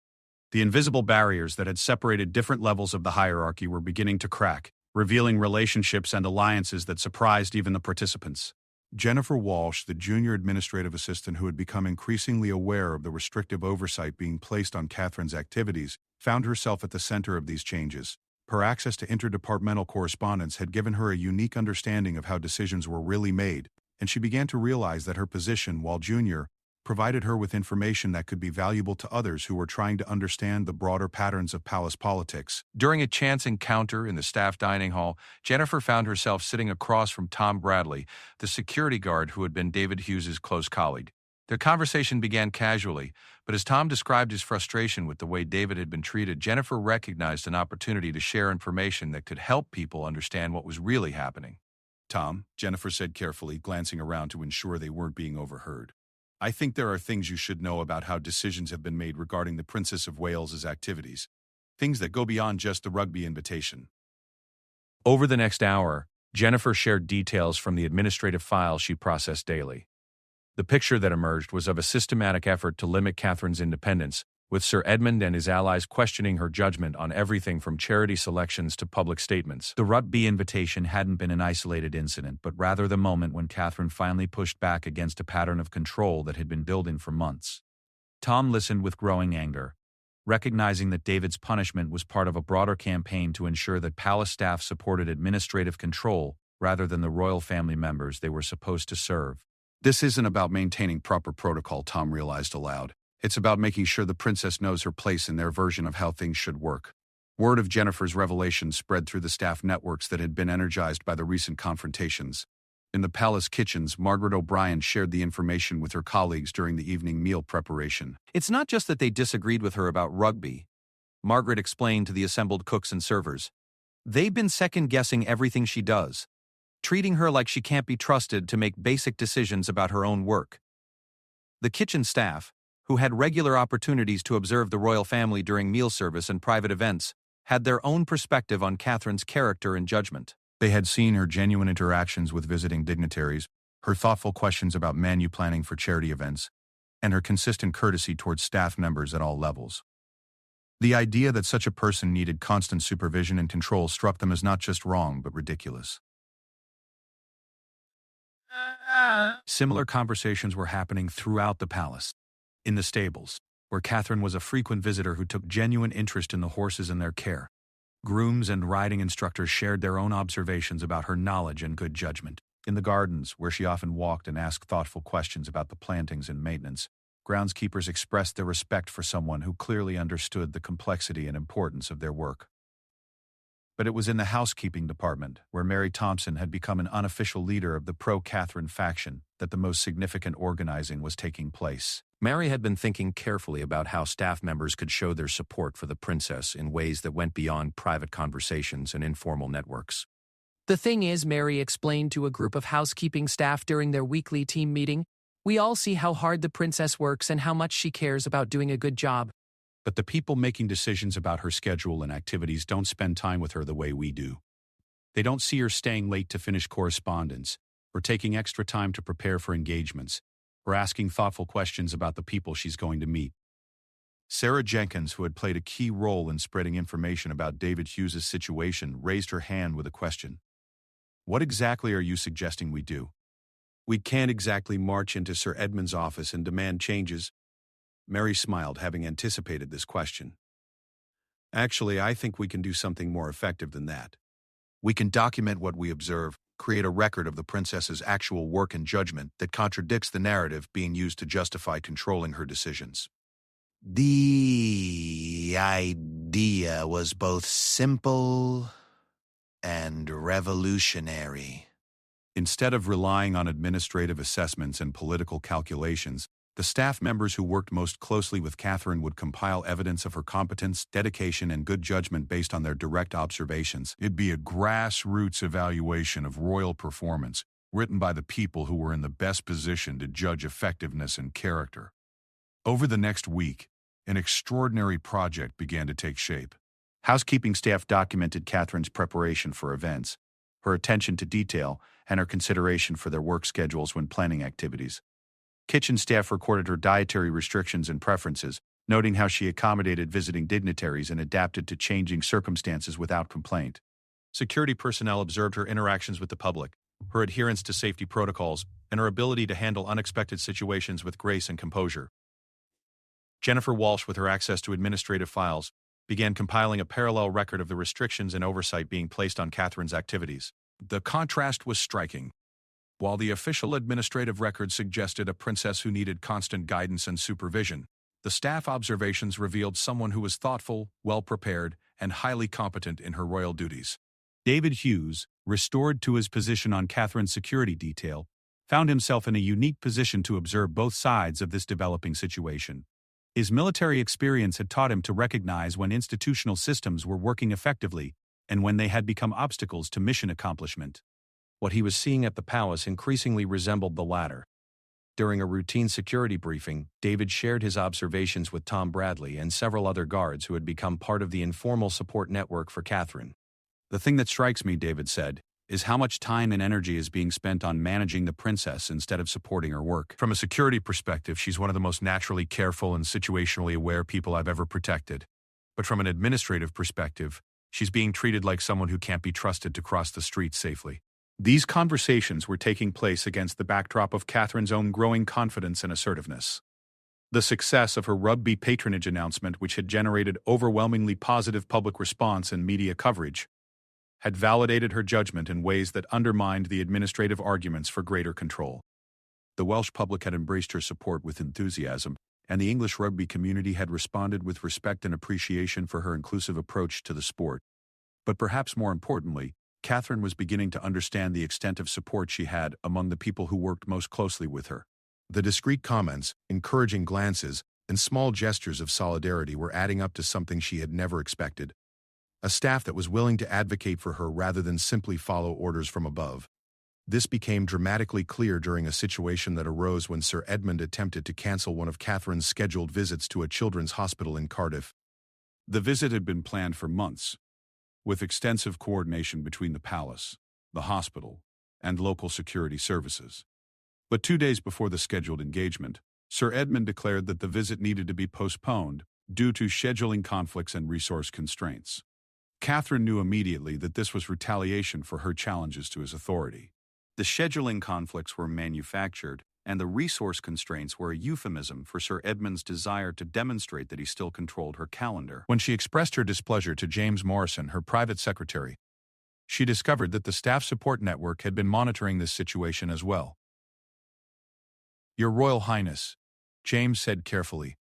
The invisible barriers that had separated different levels of the hierarchy were beginning to crack, revealing relationships and alliances that surprised even the participants. Jennifer Walsh, the junior administrative assistant who had become increasingly aware of the restrictive oversight being placed on Catherine's activities, found herself at the center of these changes. Her access to interdepartmental correspondence had given her a unique understanding of how decisions were really made, and she began to realize that her position, while junior, provided her with information that could be valuable to others who were trying to understand the broader patterns of palace politics. During a chance encounter in the staff dining hall, Jennifer found herself sitting across from Tom Bradley, the security guard who had been David Hughes's close colleague. Their conversation began casually, but as Tom described his frustration with the way David had been treated, Jennifer recognized an opportunity to share information that could help people understand what was really happening. "Tom," Jennifer said carefully, glancing around to ensure they weren't being overheard, "I think there are things you should know about how decisions have been made regarding the Princess of Wales's activities. Things that go beyond just the rugby invitation." Over the next hour, Jennifer shared details from the administrative files she processed daily. The picture that emerged was of a systematic effort to limit Catherine's independence, with Sir Edmund and his allies questioning her judgment on everything from charity selections to public statements. The rugby invitation hadn't been an isolated incident, but rather the moment when Catherine finally pushed back against a pattern of control that had been building for months. Tom listened with growing anger, recognizing that David's punishment was part of a broader campaign to ensure that palace staff supported administrative control rather than the royal family members they were supposed to serve. "This isn't about maintaining proper protocol," Tom realized aloud. "It's about making sure the princess knows her place in their version of how things should work." Word of Jennifer's revelation spread through the staff networks that had been energized by the recent confrontations. In the palace kitchens, Margaret O'Brien shared the information with her colleagues during the evening meal preparation. "It's not just that they disagreed with her about rugby," Margaret explained to the assembled cooks and servers. "They've been second-guessing everything she does, treating her like she can't be trusted to make basic decisions about her own work." The kitchen staff, who had regular opportunities to observe the royal family during meal service and private events, had their own perspective on Catherine's character and judgment. They had seen her genuine interactions with visiting dignitaries, her thoughtful questions about menu planning for charity events, and her consistent courtesy towards staff members at all levels. The idea that such a person needed constant supervision and control struck them as not just wrong but ridiculous. Similar conversations were happening throughout the palace. In the stables, where Catherine was a frequent visitor who took genuine interest in the horses and their care. Grooms and riding instructors shared their own observations about her knowledge and good judgment. In the gardens, where she often walked and asked thoughtful questions about the plantings and maintenance, groundskeepers expressed their respect for someone who clearly understood the complexity and importance of their work. But it was in the housekeeping department, where Mary Thompson had become an unofficial leader of the pro-Catherine faction, that the most significant organizing was taking place. Mary had been thinking carefully about how staff members could show their support for the princess in ways that went beyond private conversations and informal networks. The thing is, Mary explained to a group of housekeeping staff during their weekly team meeting, we all see how hard the princess works and how much she cares about doing a good job. But the people making decisions about her schedule and activities don't spend time with her the way we do. They don't see her staying late to finish correspondence, or taking extra time to prepare for engagements, or asking thoughtful questions about the people she's going to meet. Sarah Jenkins, who had played a key role in spreading information about David Hughes's situation, raised her hand with a question. What exactly are you suggesting we do? We can't exactly march into Sir Edmund's office and demand changes. Mary smiled, having anticipated this question. Actually, I think we can do something more effective than that. We can document what we observe, create a record of the princess's actual work and judgment that contradicts the narrative being used to justify controlling her decisions. The idea was both simple and revolutionary. Instead of relying on administrative assessments and political calculations, the staff members who worked most closely with Catherine would compile evidence of her competence, dedication, and good judgment based on their direct observations. It'd be a grassroots evaluation of royal performance, written by the people who were in the best position to judge effectiveness and character. Over the next week, an extraordinary project began to take shape. Housekeeping staff documented Catherine's preparation for events, her attention to detail, and her consideration for their work schedules when planning activities. Kitchen staff recorded her dietary restrictions and preferences, noting how she accommodated visiting dignitaries and adapted to changing circumstances without complaint. Security personnel observed her interactions with the public, her adherence to safety protocols, and her ability to handle unexpected situations with grace and composure. Jennifer Walsh, with her access to administrative files, began compiling a parallel record of the restrictions and oversight being placed on Catherine's activities. The contrast was striking. While the official administrative record suggested a princess who needed constant guidance and supervision, the staff observations revealed someone who was thoughtful, well-prepared, and highly competent in her royal duties. David Hughes, restored to his position on Catherine's security detail, found himself in a unique position to observe both sides of this developing situation. His military experience had taught him to recognize when institutional systems were working effectively and when they had become obstacles to mission accomplishment. What he was seeing at the palace increasingly resembled the latter. During a routine security briefing, David shared his observations with Tom Bradley and several other guards who had become part of the informal support network for Catherine. The thing that strikes me, David said, is how much time and energy is being spent on managing the princess instead of supporting her work. From a security perspective, she's one of the most naturally careful and situationally aware people I've ever protected. But from an administrative perspective, she's being treated like someone who can't be trusted to cross the street safely. These conversations were taking place against the backdrop of Catherine's own growing confidence and assertiveness. The success of her rugby patronage announcement, which had generated overwhelmingly positive public response and media coverage, had validated her judgment in ways that undermined the administrative arguments for greater control. The Welsh public had embraced her support with enthusiasm, and the English rugby community had responded with respect and appreciation for her inclusive approach to the sport. But perhaps more importantly, Catherine was beginning to understand the extent of support she had among the people who worked most closely with her. The discreet comments, encouraging glances, and small gestures of solidarity were adding up to something she had never expected. A staff that was willing to advocate for her rather than simply follow orders from above. This became dramatically clear during a situation that arose when Sir Edmund attempted to cancel one of Catherine's scheduled visits to a children's hospital in Cardiff. The visit had been planned for months, with extensive coordination between the palace, the hospital, and local security services. But 2 days before the scheduled engagement, Sir Edmund declared that the visit needed to be postponed due to scheduling conflicts and resource constraints. Catherine knew immediately that this was retaliation for her challenges to his authority. The scheduling conflicts were manufactured, and the resource constraints were a euphemism for Sir Edmund's desire to demonstrate that he still controlled her calendar. When she expressed her displeasure to James Morrison, her private secretary, she discovered that the staff support network had been monitoring this situation as well. "Your Royal Highness," James said carefully,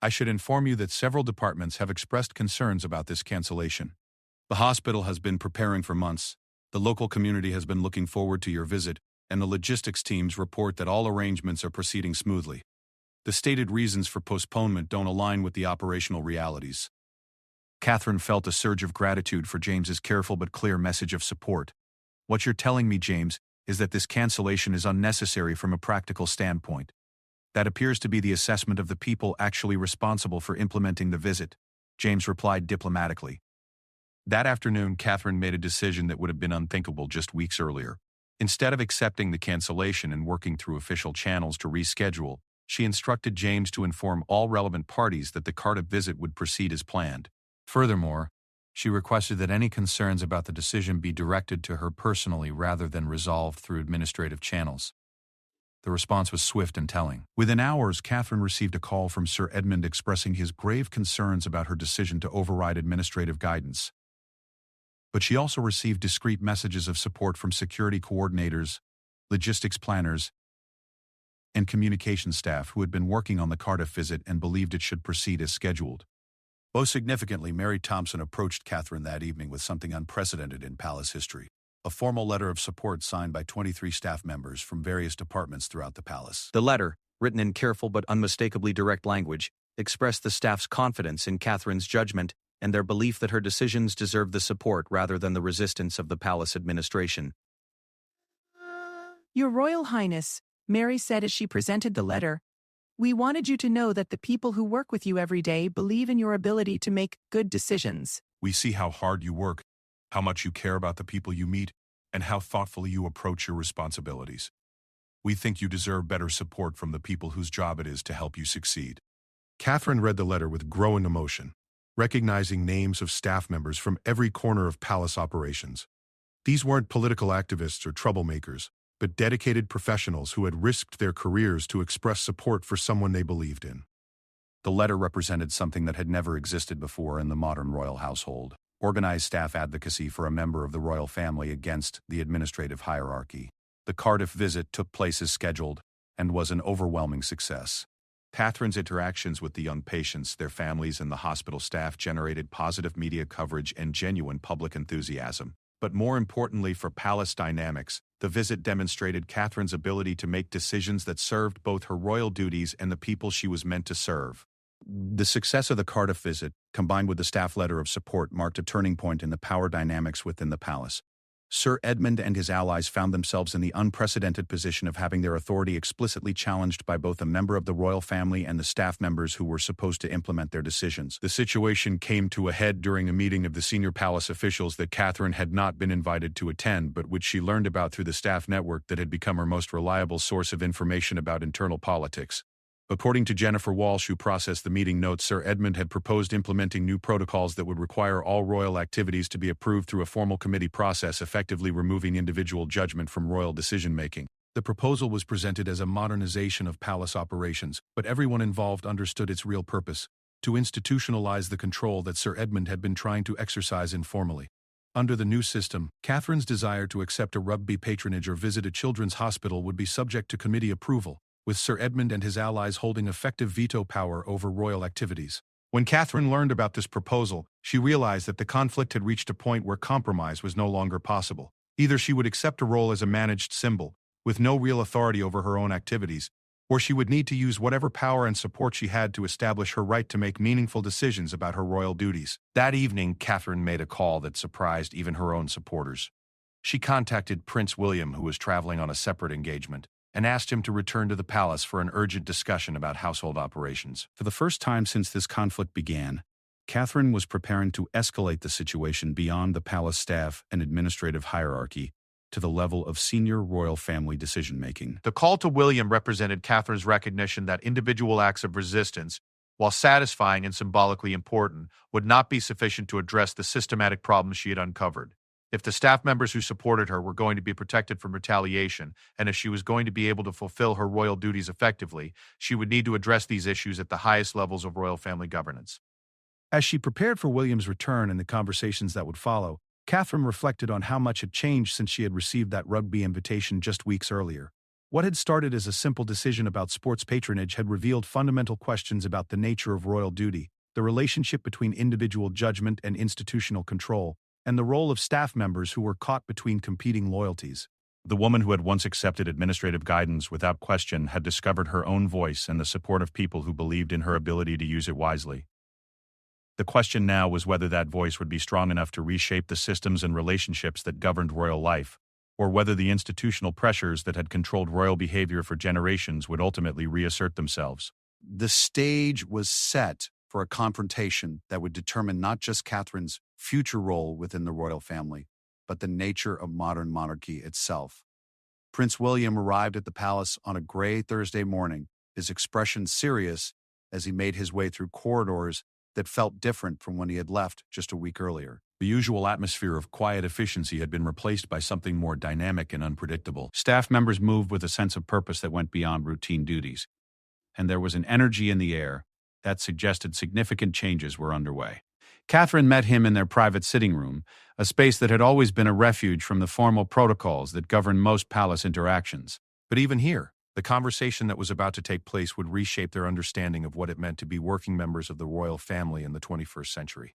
"I should inform you that several departments have expressed concerns about this cancellation. The hospital has been preparing for months, the local community has been looking forward to your visit, and the logistics teams report that all arrangements are proceeding smoothly. The stated reasons for postponement don't align with the operational realities." Catherine felt a surge of gratitude for James's careful but clear message of support. "What you're telling me, James, is that this cancellation is unnecessary from a practical standpoint. That appears to be the assessment of the people actually responsible for implementing the visit," James replied diplomatically. That afternoon, Catherine made a decision that would have been unthinkable just weeks earlier. Instead of accepting the cancellation and working through official channels to reschedule, she instructed James to inform all relevant parties that the Cardiff visit would proceed as planned. Furthermore, she requested that any concerns about the decision be directed to her personally rather than resolved through administrative channels. The response was swift and telling. Within hours, Catherine received a call from Sir Edmund expressing his grave concerns about her decision to override administrative guidance. But she also received discreet messages of support from security coordinators, logistics planners, and communication staff who had been working on the Cardiff visit and believed it should proceed as scheduled. Most significantly, Mary Thompson approached Catherine that evening with something unprecedented in palace history: a formal letter of support signed by 23 staff members from various departments throughout the palace. The letter, written in careful but unmistakably direct language, expressed the staff's confidence in Catherine's judgment and their belief that her decisions deserved the support rather than the resistance of the palace administration. Your Royal Highness, Mary said as she presented the letter, we wanted you to know that the people who work with you every day believe in your ability to make good decisions. "We see how hard you work, how much you care about the people you meet, and how thoughtfully you approach your responsibilities. We think you deserve better support from the people whose job it is to help you succeed." Catherine read the letter with growing emotion, recognizing names of staff members from every corner of palace operations. These weren't political activists or troublemakers, but dedicated professionals who had risked their careers to express support for someone they believed in. The letter represented something that had never existed before in the modern royal household: organized staff advocacy for a member of the royal family against the administrative hierarchy. The Cardiff visit took place as scheduled and was an overwhelming success. Catherine's interactions with the young patients, their families, and the hospital staff generated positive media coverage and genuine public enthusiasm. But more importantly for palace dynamics, the visit demonstrated Catherine's ability to make decisions that served both her royal duties and the people she was meant to serve. The success of the Cardiff visit, combined with the staff letter of support, marked a turning point in the power dynamics within the palace. Sir Edmund and his allies found themselves in the unprecedented position of having their authority explicitly challenged by both a member of the royal family and the staff members who were supposed to implement their decisions. The situation came to a head during a meeting of the senior palace officials that Catherine had not been invited to attend, but which she learned about through the staff network that had become her most reliable source of information about internal politics. According to Jennifer Walsh, who processed the meeting notes, Sir Edmund had proposed implementing new protocols that would require all royal activities to be approved through a formal committee process, effectively removing individual judgment from royal decision-making. The proposal was presented as a modernization of palace operations, but everyone involved understood its real purpose: to institutionalize the control that Sir Edmund had been trying to exercise informally. Under the new system, Catherine's desire to accept a rugby patronage or visit a children's hospital would be subject to committee approval, with Sir Edmund and his allies holding effective veto power over royal activities. When Catherine learned about this proposal, she realized that the conflict had reached a point where compromise was no longer possible. Either she would accept a role as a managed symbol, with no real authority over her own activities, or she would need to use whatever power and support she had to establish her right to make meaningful decisions about her royal duties. That evening, Catherine made a call that surprised even her own supporters. She contacted Prince William, who was traveling on a separate engagement, and asked him to return to the palace for an urgent discussion about household operations. For the first time since this conflict began, Catherine was preparing to escalate the situation beyond the palace staff and administrative hierarchy to the level of senior royal family decision-making. The call to William represented Catherine's recognition that individual acts of resistance, while satisfying and symbolically important, would not be sufficient to address the systematic problems she had uncovered. If the staff members who supported her were going to be protected from retaliation, and if she was going to be able to fulfill her royal duties effectively, she would need to address these issues at the highest levels of royal family governance. As she prepared for William's return and the conversations that would follow, Catherine reflected on how much had changed since she had received that rugby invitation just weeks earlier. What had started as a simple decision about sports patronage had revealed fundamental questions about the nature of royal duty, the relationship between individual judgment and institutional control, and the role of staff members who were caught between competing loyalties. The woman who had once accepted administrative guidance without question had discovered her own voice and the support of people who believed in her ability to use it wisely. The question now was whether that voice would be strong enough to reshape the systems and relationships that governed royal life, or whether the institutional pressures that had controlled royal behavior for generations would ultimately reassert themselves. The stage was set for a confrontation that would determine not just Catherine's future role within the royal family, but the nature of modern monarchy itself. Prince William arrived at the palace on a gray Thursday morning, his expression serious as he made his way through corridors that felt different from when he had left just a week earlier. The usual atmosphere of quiet efficiency had been replaced by something more dynamic and unpredictable. Staff members moved with a sense of purpose that went beyond routine duties, and there was an energy in the air that suggested significant changes were underway. Catherine met him in their private sitting room, a space that had always been a refuge from the formal protocols that govern most palace interactions. But even here, the conversation that was about to take place would reshape their understanding of what it meant to be working members of the royal family in the 21st century.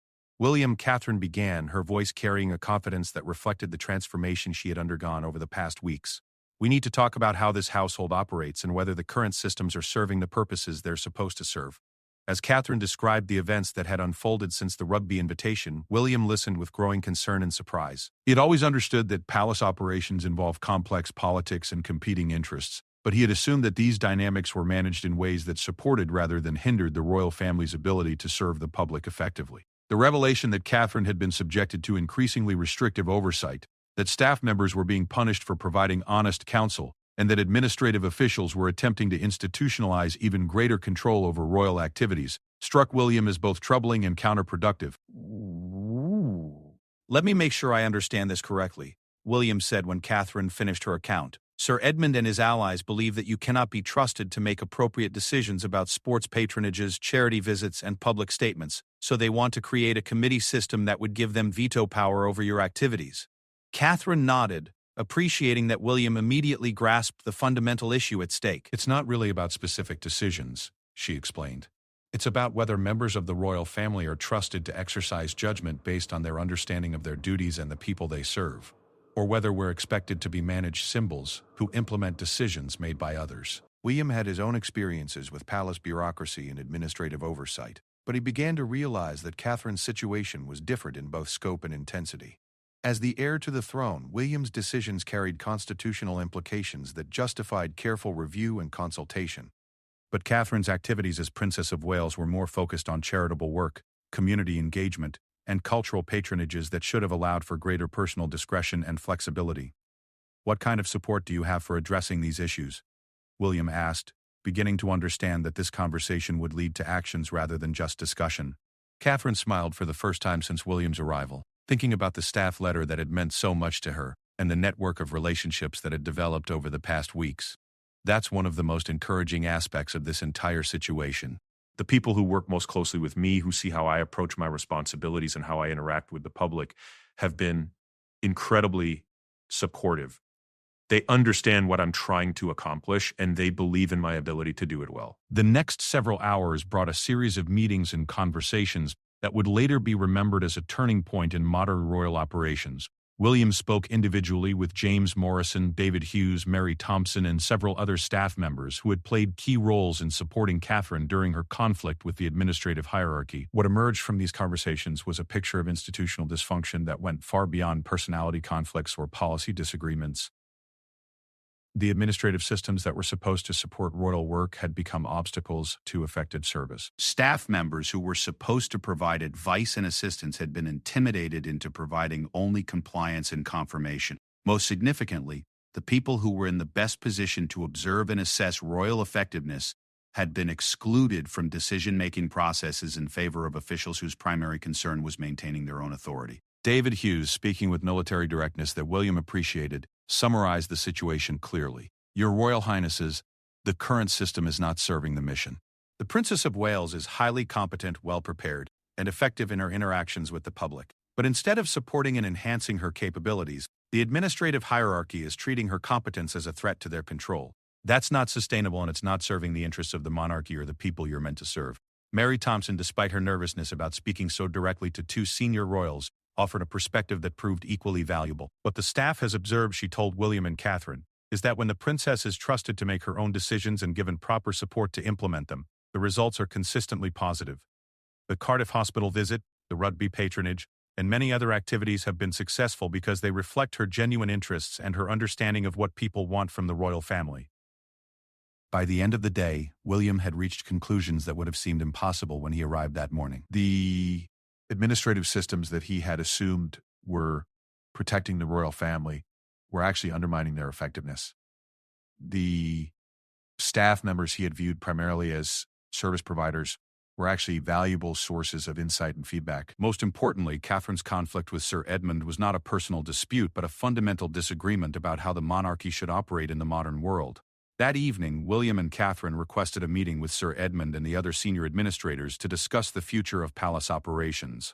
Catherine began, her voice carrying a confidence that reflected the transformation she had undergone over the past weeks. We need to talk about how this household operates and whether the current systems are serving the purposes they're supposed to serve. As Catherine described the events that had unfolded since the rugby invitation, William listened with growing concern and surprise. He had always understood that palace operations involve complex politics and competing interests, but he had assumed that these dynamics were managed in ways that supported rather than hindered the royal family's ability to serve the public effectively. The revelation that Catherine had been subjected to increasingly restrictive oversight, that staff members were being punished for providing honest counsel, and that administrative officials were attempting to institutionalize even greater control over royal activities, struck William as both troubling and counterproductive. Let me make sure I understand this correctly, William said when Catherine finished her account. Sir Edmund and his allies believe that you cannot be trusted to make appropriate decisions about sports patronages, charity visits, and public statements, so they want to create a committee system that would give them veto power over your activities. Catherine nodded, appreciating that William immediately grasped the fundamental issue at stake. It's not really about specific decisions, she explained. It's about whether members of the royal family are trusted to exercise judgment based on their understanding of their duties and the people they serve, or whether we're expected to be managed symbols who implement decisions made by others. William had his own experiences with palace bureaucracy and administrative oversight, but he began to realize that Catherine's situation was different in both scope and intensity. As the heir to the throne, William's decisions carried constitutional implications that justified careful review and consultation. But Catherine's activities as Princess of Wales were more focused on charitable work, community engagement, and cultural patronages that should have allowed for greater personal discretion and flexibility. What kind of support do you have for addressing these issues? William asked, beginning to understand that this conversation would lead to actions rather than just discussion. Catherine smiled for the first time since William's arrival, thinking about the staff letter that had meant so much to her and the network of relationships that had developed over the past weeks. That's one of the most encouraging aspects of this entire situation. The people who work most closely with me, who see how I approach my responsibilities and how I interact with the public, have been incredibly supportive. They understand what I'm trying to accomplish, and they believe in my ability to do it well. The next several hours brought a series of meetings and conversations that would later be remembered as a turning point in modern royal operations. William spoke individually with James Morrison, David Hughes, Mary Thompson, and several other staff members who had played key roles in supporting Catherine during her conflict with the administrative hierarchy. What emerged from these conversations was a picture of institutional dysfunction that went far beyond personality conflicts or policy disagreements. The administrative systems that were supposed to support royal work had become obstacles to effective service. Staff members who were supposed to provide advice and assistance had been intimidated into providing only compliance and confirmation. Most significantly, the people who were in the best position to observe and assess royal effectiveness had been excluded from decision-making processes in favor of officials whose primary concern was maintaining their own authority. David Hughes, speaking with military directness that William appreciated, summarized the situation clearly. Your Royal Highnesses, the current system is not serving the mission. The Princess of Wales is highly competent, well-prepared, and effective in her interactions with the public. But instead of supporting and enhancing her capabilities, the administrative hierarchy is treating her competence as a threat to their control. That's not sustainable, and it's not serving the interests of the monarchy or the people you're meant to serve. Mary Thompson, despite her nervousness about speaking so directly to two senior royals, offered a perspective that proved equally valuable. What the staff has observed, she told William and Catherine, is that when the princess is trusted to make her own decisions and given proper support to implement them, the results are consistently positive. The Cardiff Hospital visit, the rugby patronage, and many other activities have been successful because they reflect her genuine interests and her understanding of what people want from the royal family. By the end of the day, William had reached conclusions that would have seemed impossible when he arrived that morning. The administrative systems that he had assumed were protecting the royal family were actually undermining their effectiveness. The staff members he had viewed primarily as service providers were actually valuable sources of insight and feedback. Most importantly, Catherine's conflict with Sir Edmund was not a personal dispute but a fundamental disagreement about how the monarchy should operate in the modern world. That evening, William and Catherine requested a meeting with Sir Edmund and the other senior administrators to discuss the future of palace operations.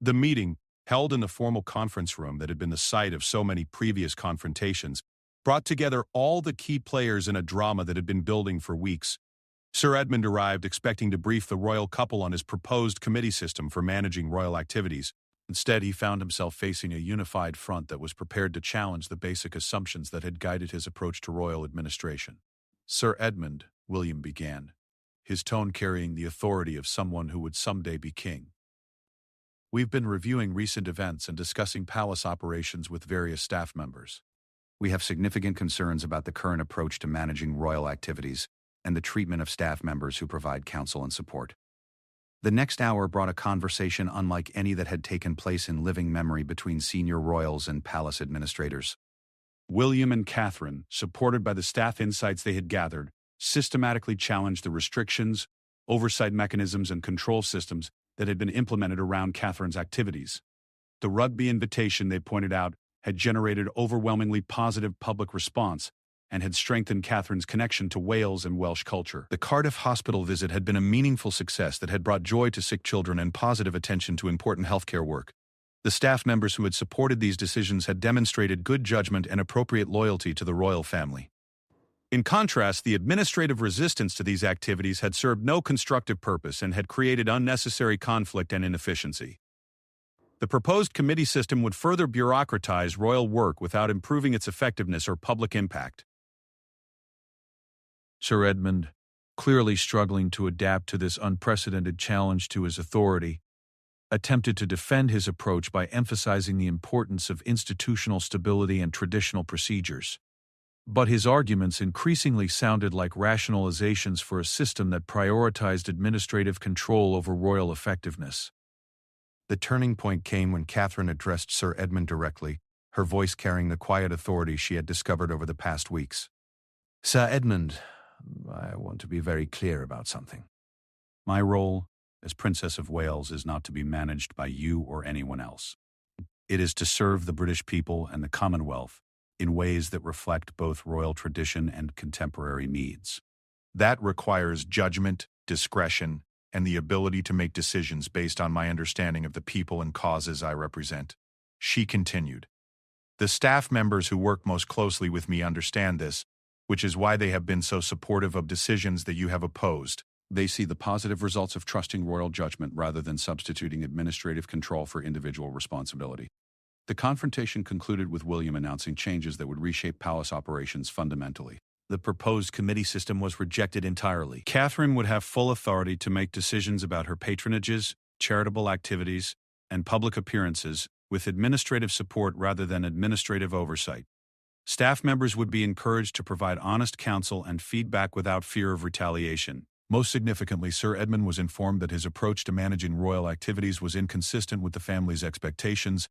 The meeting, held in the formal conference room that had been the site of so many previous confrontations, brought together all the key players in a drama that had been building for weeks. Sir Edmund arrived expecting to brief the royal couple on his proposed committee system for managing royal activities. Instead, he found himself facing a unified front that was prepared to challenge the basic assumptions that had guided his approach to royal administration. Sir Edmund, William began, his tone carrying the authority of someone who would someday be king. We've been reviewing recent events and discussing palace operations with various staff members. We have significant concerns about the current approach to managing royal activities and the treatment of staff members who provide counsel and support. The next hour brought a conversation unlike any that had taken place in living memory between senior royals and palace administrators. William and Catherine, supported by the staff insights they had gathered, systematically challenged the restrictions, oversight mechanisms, and control systems that had been implemented around Catherine's activities. The rugby invitation, they pointed out, had generated overwhelmingly positive public response and had strengthened Catherine's connection to Wales and Welsh culture. The Cardiff Hospital visit had been a meaningful success that had brought joy to sick children and positive attention to important healthcare work. The staff members who had supported these decisions had demonstrated good judgment and appropriate loyalty to the royal family. In contrast, the administrative resistance to these activities had served no constructive purpose and had created unnecessary conflict and inefficiency. The proposed committee system would further bureaucratize royal work without improving its effectiveness or public impact. Sir Edmund, clearly struggling to adapt to this unprecedented challenge to his authority, attempted to defend his approach by emphasizing the importance of institutional stability and traditional procedures. But his arguments increasingly sounded like rationalizations for a system that prioritized administrative control over royal effectiveness. The turning point came when Catherine addressed Sir Edmund directly, her voice carrying the quiet authority she had discovered over the past weeks. Sir Edmund, I want to be very clear about something. My role as Princess of Wales is not to be managed by you or anyone else. It is to serve the British people and the Commonwealth in ways that reflect both royal tradition and contemporary needs. That requires judgment, discretion, and the ability to make decisions based on my understanding of the people and causes I represent. She continued. The staff members who work most closely with me understand this, which is why they have been so supportive of decisions that you have opposed. They see the positive results of trusting royal judgment rather than substituting administrative control for individual responsibility. The confrontation concluded with William announcing changes that would reshape palace operations fundamentally. The proposed committee system was rejected entirely. Catherine would have full authority to make decisions about her patronages, charitable activities, and public appearances, with administrative support rather than administrative oversight. Staff members would be encouraged to provide honest counsel and feedback without fear of retaliation. Most significantly, Sir Edmund was informed that his approach to managing royal activities was inconsistent with the family's expectations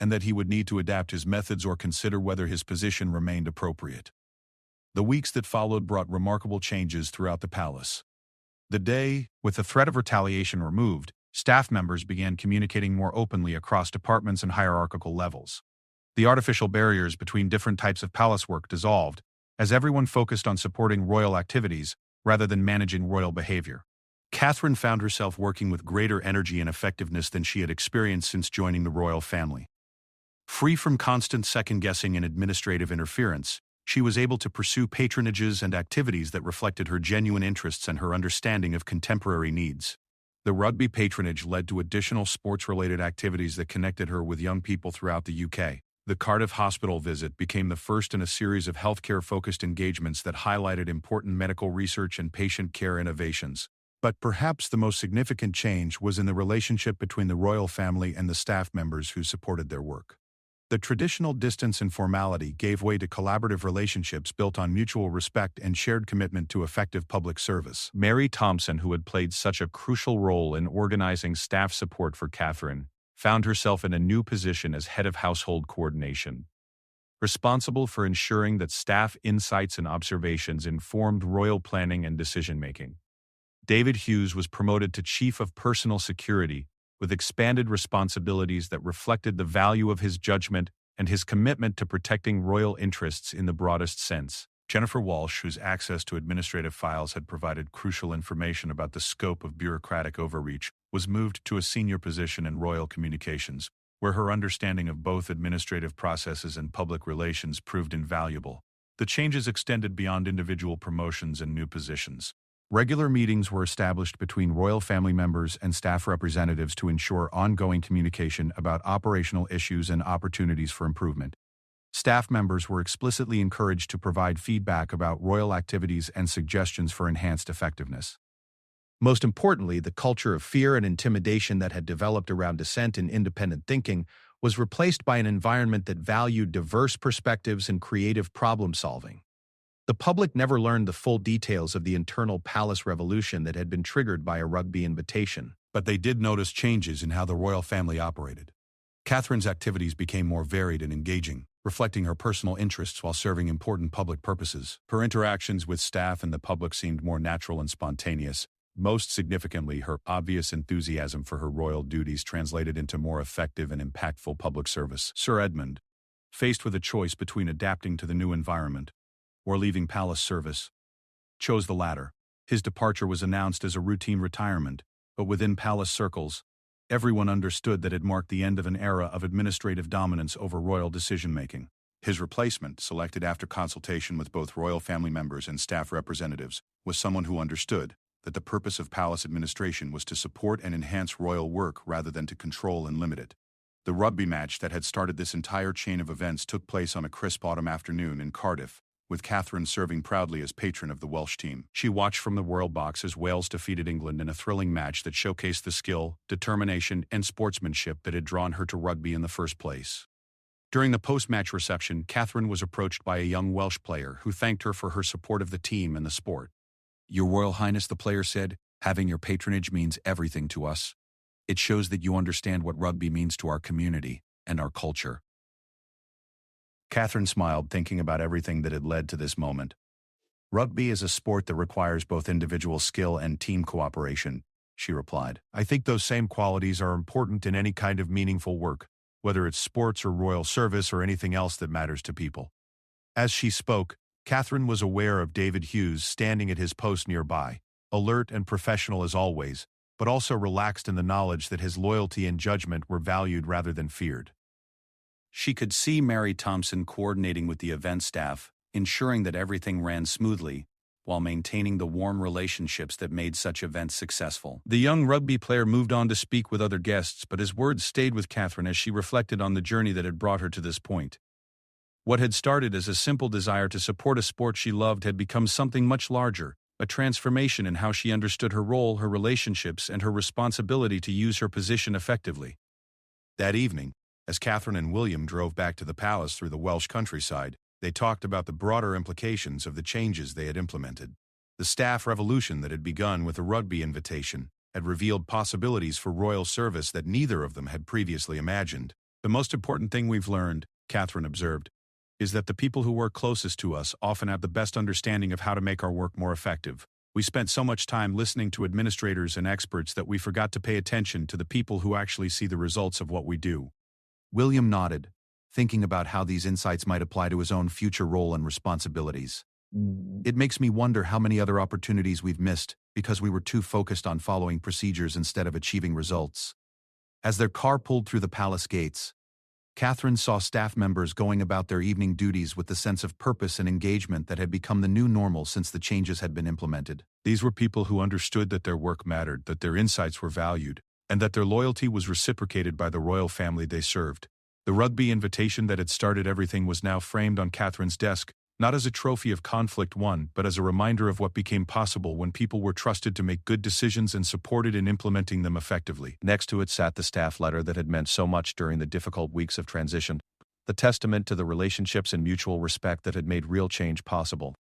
and that he would need to adapt his methods or consider whether his position remained appropriate. The weeks that followed brought remarkable changes throughout the palace. The day, with the threat of retaliation removed, staff members began communicating more openly across departments and hierarchical levels. The artificial barriers between different types of palace work dissolved, as everyone focused on supporting royal activities rather than managing royal behavior. Catherine found herself working with greater energy and effectiveness than she had experienced since joining the royal family. Free from constant second-guessing and administrative interference, she was able to pursue patronages and activities that reflected her genuine interests and her understanding of contemporary needs. The rugby patronage led to additional sports-related activities that connected her with young people throughout the UK. The Cardiff Hospital visit became the first in a series of healthcare-focused engagements that highlighted important medical research and patient care innovations. But perhaps the most significant change was in the relationship between the royal family and the staff members who supported their work. The traditional distance and formality gave way to collaborative relationships built on mutual respect and shared commitment to effective public service. Mary Thompson, who had played such a crucial role in organizing staff support for Catherine, found herself in a new position as head of household coordination, responsible for ensuring that staff insights and observations informed royal planning and decision-making. David Hughes was promoted to Chief of Personal Security, with expanded responsibilities that reflected the value of his judgment and his commitment to protecting royal interests in the broadest sense. Jennifer Walsh, whose access to administrative files had provided crucial information about the scope of bureaucratic overreach, was moved to a senior position in royal communications, where her understanding of both administrative processes and public relations proved invaluable. The changes extended beyond individual promotions and new positions. Regular meetings were established between royal family members and staff representatives to ensure ongoing communication about operational issues and opportunities for improvement. Staff members were explicitly encouraged to provide feedback about royal activities and suggestions for enhanced effectiveness. Most importantly, the culture of fear and intimidation that had developed around dissent and independent thinking was replaced by an environment that valued diverse perspectives and creative problem-solving. The public never learned the full details of the internal palace revolution that had been triggered by a rugby invitation, but they did notice changes in how the royal family operated. Catherine's activities became more varied and engaging, reflecting her personal interests while serving important public purposes. Her interactions with staff and the public seemed more natural and spontaneous. Most significantly, her obvious enthusiasm for her royal duties translated into more effective and impactful public service. Sir Edmund, faced with a choice between adapting to the new environment or leaving palace service, chose the latter. His departure was announced as a routine retirement, but within palace circles, everyone understood that it marked the end of an era of administrative dominance over royal decision-making. His replacement, selected after consultation with both royal family members and staff representatives, was someone who understood that the purpose of palace administration was to support and enhance royal work rather than to control and limit it. The rugby match that had started this entire chain of events took place on a crisp autumn afternoon in Cardiff, with Catherine serving proudly as patron of the Welsh team. She watched from the royal box as Wales defeated England in a thrilling match that showcased the skill, determination, and sportsmanship that had drawn her to rugby in the first place. During the post-match reception, Catherine was approached by a young Welsh player who thanked her for her support of the team and the sport. "Your Royal Highness," the player said, "having your patronage means everything to us. It shows that you understand what rugby means to our community and our culture." Catherine smiled, thinking about everything that had led to this moment. "Rugby is a sport that requires both individual skill and team cooperation," she replied. "I think those same qualities are important in any kind of meaningful work, whether it's sports or royal service or anything else that matters to people." As she spoke, Catherine was aware of David Hughes standing at his post nearby, alert and professional as always, but also relaxed in the knowledge that his loyalty and judgment were valued rather than feared. She could see Mary Thompson coordinating with the event staff, ensuring that everything ran smoothly, while maintaining the warm relationships that made such events successful. The young rugby player moved on to speak with other guests, but his words stayed with Catherine as she reflected on the journey that had brought her to this point. What had started as a simple desire to support a sport she loved had become something much larger, a transformation in how she understood her role, her relationships, and her responsibility to use her position effectively. That evening, as Catherine and William drove back to the palace through the Welsh countryside, they talked about the broader implications of the changes they had implemented. The staff revolution that had begun with a rugby invitation had revealed possibilities for royal service that neither of them had previously imagined. The most important thing we've learned, Catherine observed, is that the people who work closest to us often have the best understanding of how to make our work more effective. We spent so much time listening to administrators and experts that we forgot to pay attention to the people who actually see the results of what we do. William nodded, thinking about how these insights might apply to his own future role and responsibilities. It makes me wonder how many other opportunities we've missed because we were too focused on following procedures instead of achieving results. As their car pulled through the palace gates, Catherine saw staff members going about their evening duties with the sense of purpose and engagement that had become the new normal since the changes had been implemented. These were people who understood that their work mattered, that their insights were valued, and that their loyalty was reciprocated by the royal family they served. The rugby invitation that had started everything was now framed on Catherine's desk, not as a trophy of conflict won, but as a reminder of what became possible when people were trusted to make good decisions and supported in implementing them effectively. Next to it sat the staff letter that had meant so much during the difficult weeks of transition, the testament to the relationships and mutual respect that had made real change possible.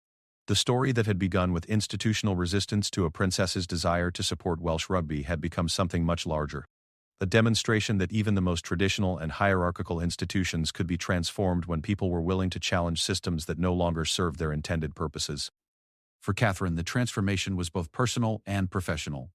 The story that had begun with institutional resistance to a princess's desire to support Welsh rugby had become something much larger. The demonstration that even the most traditional and hierarchical institutions could be transformed when people were willing to challenge systems that no longer served their intended purposes. For Catherine, the transformation was both personal and professional.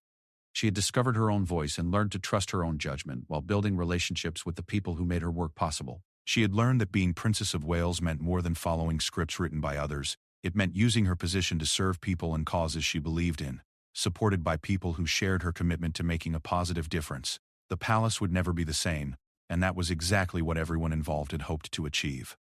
She had discovered her own voice and learned to trust her own judgment while building relationships with the people who made her work possible. She had learned that being Princess of Wales meant more than following scripts written by others. It meant using her position to serve people and causes she believed in, supported by people who shared her commitment to making a positive difference. The palace would never be the same, and that was exactly what everyone involved had hoped to achieve.